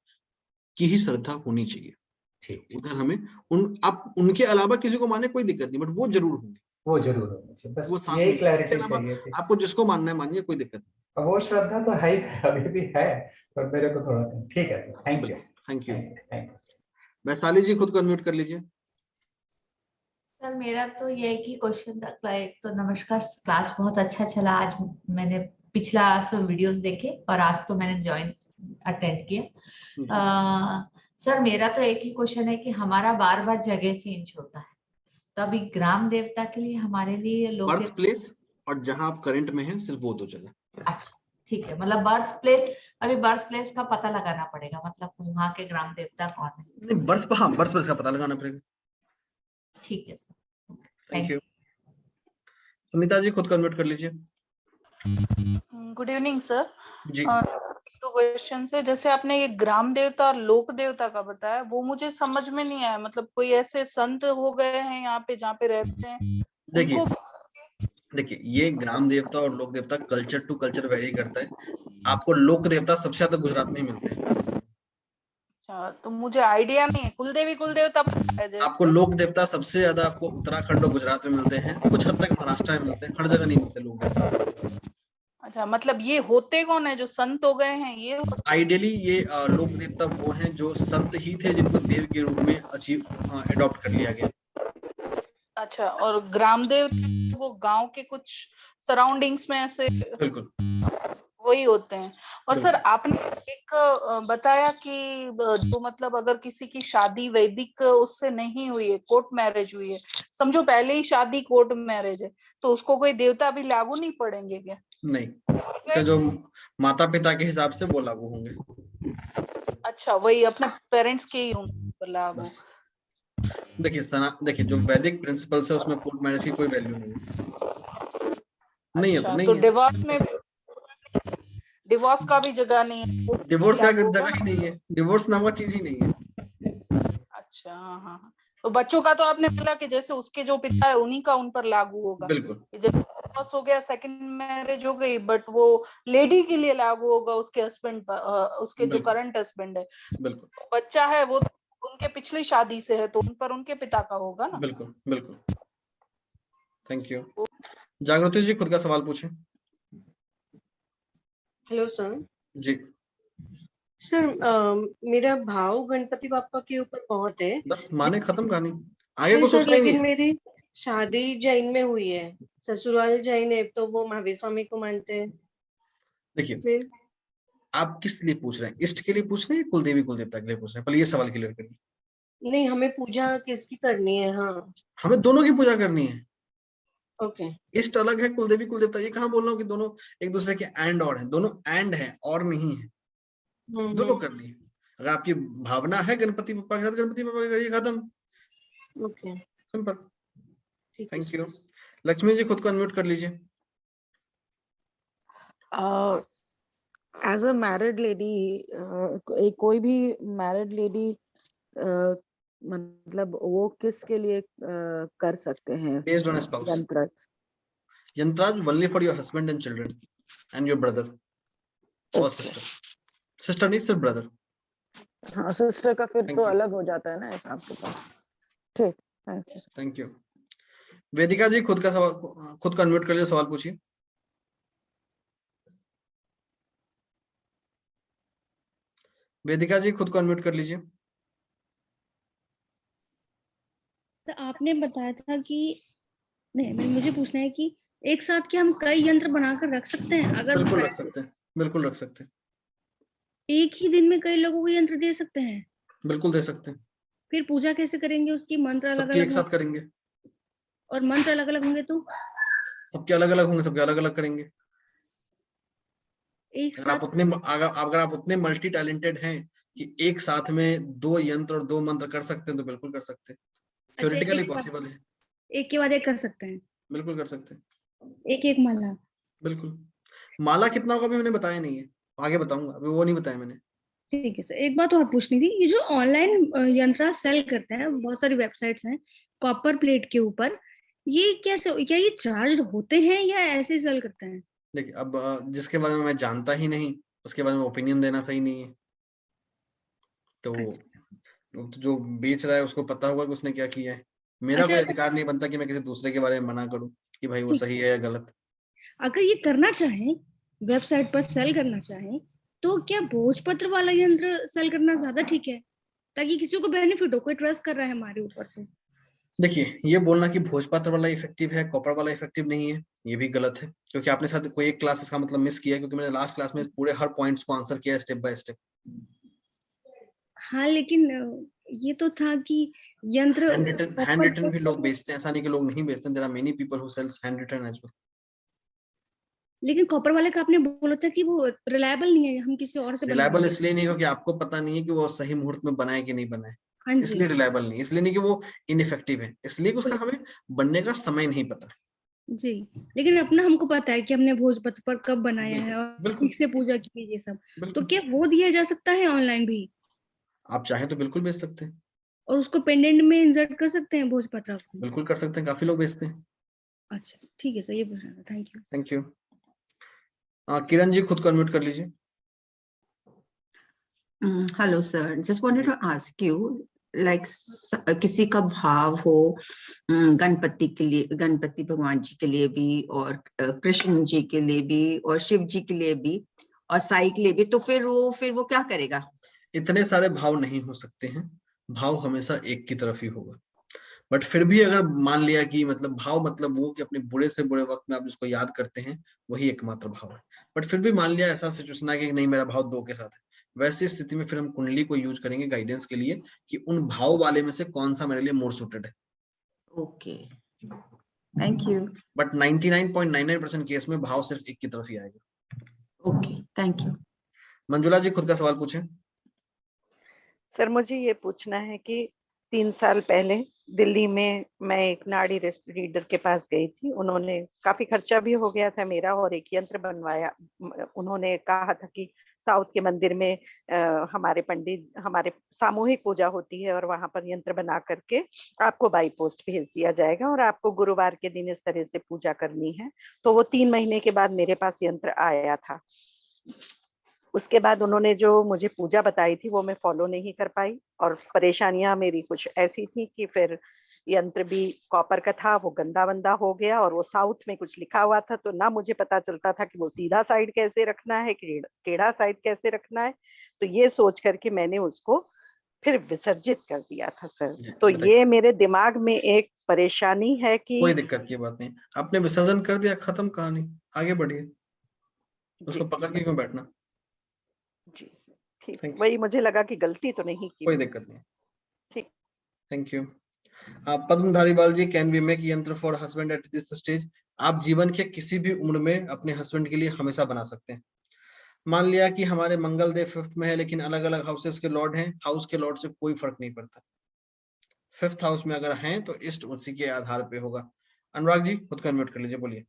की ही श्रद्धा होनी चाहिए। उधर हमें आप उनके अलावा किसी को माने कोई दिक्कत नहीं, बट वो जरूर होंगे, वो जरूर होनी चाहिए। बस वो साथ यही में। क्लैरिटी चाहिए थी। आपको जिसको मानना है मानिए, कोई दिक्कत नहीं। वो श्रद्धा तो है, अभी भी है, पर मेरे को थोड़ा ठीक है। Thank you, thank you. Thank you. Vaishali ji खुद को अनम्यूट कर लीजिए। सर मेरा तो ये एक ही क्वेश्चन था। एक तो नमस्कार, क्लास बहुत अच्छा चला। आज मैंने पिछला सब वीडियोस देखे और आज तो मैंने ज्वाइन अटेंड किया। सर मेरा तो एक ही क्वेश्चन है कि हमारा बार बार जगह चेंज होता है, तो अभी ग्राम देवता के लिए हमारे लिए लोग बर्थ प्लेस और जहां आप करंट में हैं सिर्फ वो 2 जगह। अच्छा ठीक है, मतलब बर्थ प्लेस, अभी बर्थ प्लेस का पता लगाना पड़ेगा, मतलब वहाँ के ग्राम देवता कौन है? नहीं, बर्थ प्लेस का पता लगाना पड़ेगा। ठीक है sir, thank you. Sunita ji खुद को अनम्यूट कर लीजिए। गुड इवनिंग सर जी। 2 क्वेश्चन है। जैसे आपने ये ग्राम देवता और लोक देवता का बताया, वो मुझे समझ में नहीं आया। मतलब कोई ऐसे संत हो गए हैं यहाँ पे जहाँ पे रहते हैं? देखिए ये ग्राम देवता और लोक देवता कल्चर टू कल्चर वेरी करता है। आपको लोक देवता सबसे ज्यादा गुजरात में ही मिलते हैं। अच्छा, तो मुझे आइडिया नहीं है। कुलदेवी कुलदेवता आपको लोक देवता सबसे ज्यादा आपको उत्तराखंड और गुजरात में मिलते हैं, कुछ हद तक महाराष्ट्र में मिलते हैं, हर जगह नहीं मिलते लोक देवता। अच्छा, मतलब ये होते कौन है जो संत हो गए हैं? ये आइडियली ये लोक देवता वो हैं जो संत ही थे, जिनको देव के रूप में अडॉप्ट कर लिया गया। अच्छा, और ग्राम देवता वो गांव के कुछ सराउंडिंग्स में ऐसे बिल्कुल वही होते हैं। और सर आपने एक बताया कि जो मतलब अगर किसी की शादी वैदिक उससे नहीं हुई है, कोर्ट मैरिज हुई है, समझो पहले ही शादी कोर्ट मैरिज है, तो उसको कोई देवता भी लागू नहीं पड़ेंगे क्या? नहीं, उसका जो माता पिता के हिसाब से वो लागू होंगे। अच्छा, वही अपने पेरेंट्स के ही लागू। देखिए जो वैदिक प्रिंसिपल्स है उसमें कोर्ट मैरिज की कोई वैल्यू नहीं है। नहीं है तो नहीं तो है। डिवोर्स में डिवोर्स का भी जगह नहीं है। डिवोर्स का जगह ही नहीं है, डिवोर्स नाम का चीज ही नहीं है। अच्छा हाँ, तो बच्चों का तो आपने बोला कि जैसे उसके जो पिता है उन्हीं का उन पर लागू होगा। बिल्कुल। जब डिवोर्स हो गया, सेकंड मैरिज हो गई, बट वो लेडी के लिए लागू होगा उसके हस्बैंड पर, उसके जो करंट हस्बैंड है। बिल्कुल। बच्चा है वो उनके पिछली शादी से है तो उन पर उनके पिता का होगा ना। बिल्कुल बिल्कुल, थैंक यू। जागृति जी खुद का सवाल पूछें। Hello sir. जी सर मेरा भाव गणपति बापा के ऊपर बहुत है। बस माने खत्म कहानी, आगे को सर सोचना ही नहीं लेकिन है। मेरी शादी जैन में हुई है, ससुराल जैन है, तो वो महावीर स्वामी को मानते हैं। देखिए फिर आप किस लिए पूछ रहे हैं, इष्ट के लिए पूछ रहे हैं, कुल देवी कुल देवता के लिए पूछ रहे हैं? पहले ये सवाल क्लियर करिए। नहीं, हमें पूजा किसकी करनी है? हाँ हमें दोनों की पूजा करनी है। ओके। इष्ट अलग है, कुल देवी कुल देवता, ये कहाँ बोल रहा हूँ कि दोनों एक दूसरे के एंड और हैं, दोनों एंड है और नहीं है, दोनों करनी है। अगर आपकी भावना है गणपति बप्पा के साथ, गणपति बप्पा करिए, खत्म। Okay simple. Thank you. Lakshmi ji खुद को अनम्यूट कर लीजिए। एज अ मैरिड लेडी, कोई भी मैरिड लेडी मतलब वो किसके लिए कर सकते हैं based on spouse yantras? Yantras only for your husband and children and your brother और सिस्टर। सिस्टर नहीं, सिर्फ ब्रदर। हाँ सिस्टर का फिर तो अलग हो जाता है ना हिसाब के पास। ठीक, थैंक यू। वेदिका जी खुद का सवाल, खुद का अनम्यूट कर लीजिए, सवाल पूछिए। वेदिका जी खुद को अनम्यूट कर लीजिए। तो आपने बताया था कि नहीं, मुझे पूछना है कि एक साथ क्या हम कई यंत्र बनाकर रख सकते हैं? अगर बिल्कुल रख सकते हैं, बिल्कुल रख सकते हैं। एक ही दिन में कई लोगों को यंत्र दे सकते हैं? बिल्कुल दे सकते हैं। फिर पूजा कैसे करेंगे उसकी? मंत्र अलग सबके एक अलग साथ करेंगे। और मंत्र अलग अलग होंगे तो सबके अलग अलग होंगे, सबके अलग अलग करेंगे। एक अगर आप उतने मल्टी टैलेंटेड हैं कि एक साथ में 2 यंत्र और 2 मंत्र कर सकते हैं तो बिल्कुल कर सकते हैं। थ्योरेटिकली पॉसिबल है। एक के बाद एक कर सकते हैं? बिल्कुल कर सकते हैं। एक एक माला? बिल्कुल। माला कितना होगा अभी मैंने बताया नहीं है, आगे बताऊंगा, अभी वो नहीं बताया मैंने। ठीक है सर, एक बात और पूछनी थी। ये जो ऑनलाइन यंत्र सेल करते हैं, बहुत सारी वेबसाइट्स हैं कॉपर प्लेट के ऊपर, ये कैसे, क्या ये चार्ज होते हैं या ऐसे ही सेल करते हैं? देखिए अब जिसके बारे में मैं जानता ही नहीं उसके बारे में ओपिनियन देना सही नहीं है। तो जो बेच रहा है उसको पता होगा कि उसने क्या किया है। मेरा कोई अधिकार नहीं बनता कि मैं किसी दूसरे के बारे में मना करूं कि भाई वो सही है या गलत। अगर ये करना चाहें, वेबसाइट पर सेल करना चाहें, तो क्या भोजपत्र वाला यंत्र सेल करना ज्यादा ठीक है, ताकि किसी को बेनिफिट हो, कोई ट्रस्ट कर रहा है हमारे ऊपर? तो देखिए ये बोलना कि भोजपत्र वाला इफेक्टिव है, कॉपर वाला इफेक्टिव नहीं है, ये भी गलत है, क्योंकि आपने शायद कोई एक क्लास इसका मतलब मिस किया है, क्योंकि मैंने लास्ट क्लास में पूरे हर पॉइंट्स को आंसर किया स्टेप बाय स्टेप। हाँ लेकिन ये तो था कि यंत्र हैंड रिटन भी लोग बेचते हैं, ऐसा नहीं कि लोग नहीं बेचते। There are many people who sells hand written as well. लेकिन कॉपर वाले का आपने बोला था कि वो रिलायबल नहीं है, हम किसी और से रिलायबल इसलिए नहीं क्योंकि आपको पता नहीं है कि वो सही मुहूर्त में बनाए कि नहीं बनाए, इसलिए रिलायबल नहीं। इसलिए नहीं कि वो इनइफेक्टिव है, इसलिए कि उसका हमें बनने का समय नहीं पता जी। लेकिन अपना हमको पता है कि हमने भोजपत्र पर कब बनाया है और ठीक से पूजा की है, ये सब। तो क्या वो दिया जा सकता है ऑनलाइन भी? आप चाहें तो बिल्कुल बेच सकते हैं। और उसको पेंडेंट में इंसर्ट कर सकते हैं भोजपत्र को? बिल्कुल कर सकते हैं, काफी लोग बेचते हैं। अच्छा ठीक है सर, ये पूछना था। Thank you. Thank you. Kiran ji खुद को अनम्यूट कर लीजिए। Hello sir, just wanted to ask you, like किसी का भाव हो गणपति के लिए, गणपति भगवान जी के लिए भी, और कृष्ण जी के लिए भी, और शिव जी के लिए भी, और साई के लिए भी, तो फिर वो क्या करेगा? इतने सारे भाव नहीं हो सकते हैं, भाव हमेशा एक की तरफ ही होगा। बट फिर भी अगर मान लिया कि मतलब भाव मतलब वो कि अपने बुरे से बुरे वक्त में आप जिसको याद करते हैं वही एकमात्र भाव है, बट फिर भी मान लिया ऐसा सिचुएशन है कि नहीं मेरा भाव 2 के साथ है, वैसी स्थिति में फिर हम कुंडली को यूज करेंगे गाइडेंस के लिए कि उन भाव वाले में से कौन सा मेरे लिए मोर सूटेड है। Okay, thank you. But 99.99% case में भाव सिर्फ एक की तरफ ही आएगा। Okay, thank you. Manjula ji खुद का सवाल पूछें। सर मुझे ये पूछना है कि 3 साल पहले दिल्ली में मैं एक नाड़ी रीडर के पास गई थी। उन्होंने काफी खर्चा भी हो गया था मेरा और एक यंत्र बनवाया। उन्होंने कहा था कि साउथ के मंदिर में हमारे पंडित, हमारे सामूहिक पूजा होती है और वहां पर यंत्र बना करके आपको बाई पोस्ट भेज दिया जाएगा और आपको गुरुवार के दिन इस तरह से पूजा करनी है। तो वो 3 महीने के बाद मेरे पास यंत्र आया था। उसके बाद उन्होंने जो मुझे पूजा बताई थी वो मैं फॉलो नहीं कर पाई, और परेशानियां मेरी कुछ ऐसी थी कि फिर यंत्र भी कॉपर का था, वो गंदा वंदा हो गया, और वो साउथ में कुछ लिखा हुआ था, तो ना मुझे पता चलता था कि वो सीधा साइड कैसे रखना है, टेढ़ा साइड कैसे रखना है। तो ये सोच करके मैंने उसको फिर विसर्जित कर दिया था सर। तो ये मेरे दिमाग में एक परेशानी है कि कोई दिक्कत की बात नहीं, आपने विसर्जन कर दिया, खत्म कहानी, आगे बढ़िए, उसको पकड़ के क्यों बैठना। जी सर, ठीक, वही मुझे लगा कि गलती तो नहीं की। कोई दिक्कत नहीं, ठीक, thank you. Padma Dhariwal ji, can we make yantra for husband at this stage? आप जीवन के किसी भी उम्र में अपने हस्बैंड के लिए हमेशा बना सकते हैं। मान लिया कि हमारे मंगल देव 5th में है, लेकिन अलग अलग हाउसेस के लॉर्ड हैं, हाउस के लॉर्ड से कोई फर्क नहीं पड़ता। 5th हाउस में अगर हैं तो इष्ट उसी के आधार पे होगा। अनुराग जी खुद को अनम्यूट कर लीजिए, बोलिए।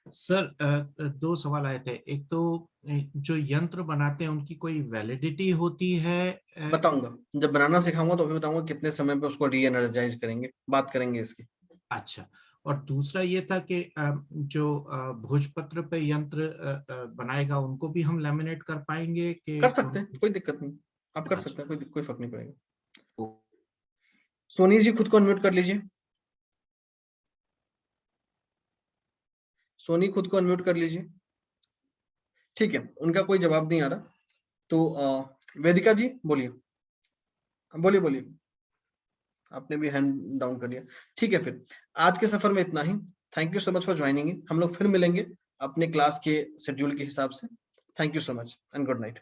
सर दो सवाल आए थे। एक तो जो यंत्र बनाते हैं उनकी कोई वैलिडिटी होती है? बताऊंगा, जब बनाना सिखाऊंगा तो भी बताऊंगा कितने समय पे उसको री एनर्जाइज करेंगे, बात करेंगे इसकी। अच्छा, और दूसरा ये था कि जो भोजपत्र पे यंत्र बनाएगा उनको भी हम लैमिनेट कर पाएंगे? कि कर सकते हैं, कोई दिक्कत नहीं, आप कर सकते हैं, कोई फर्क नहीं पड़ेगा। सोनी जी खुद को अनम्यूट कर लीजिए। सोनी खुद को अनम्यूट कर लीजिए। ठीक है, उनका कोई जवाब नहीं आ रहा, तो वेदिका जी बोलिए, बोलिए बोलिए, आपने भी हैंड डाउन कर दिया। ठीक है, फिर आज के सफर में इतना ही। Thank you so much for joining. हम लोग फिर मिलेंगे अपने क्लास के शेड्यूल के हिसाब से। Thank you so much and good night.